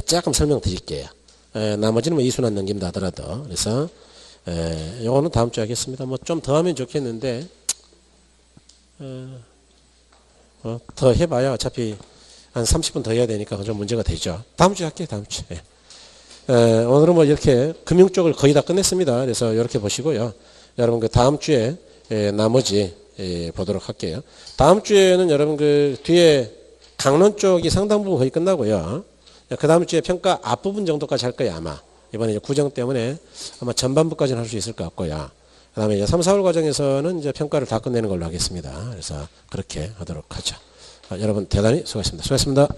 조금 설명드릴게요. 나머지는 뭐 이순환 넘긴다 하더라도. 그래서 요거는 다음 주에 하겠습니다. 뭐 좀 더 하면 좋겠는데 더 해봐야 어차피 한 30분 더 해야 되니까 좀 문제가 되죠. 다음 주에 할게요. 다음 주에. 오늘은 뭐 이렇게 금융 쪽을 거의 다 끝냈습니다. 그래서 이렇게 보시고요. 여러분 그 다음 주에 나머지 보도록 할게요. 다음 주에는 여러분 그 뒤에 강론 쪽이 상당 부분 거의 끝나고요. 그 다음 주에 평가 앞부분 정도까지 할 거예요 아마. 이번에 이제 구정 때문에 아마 전반부까지는 할 수 있을 것 같고요. 그 다음에 이제 3, 4월 과정에서는 이제 평가를 다 끝내는 걸로 하겠습니다. 그래서 그렇게 하도록 하죠. 여러분 대단히 수고하셨습니다. 수고하셨습니다.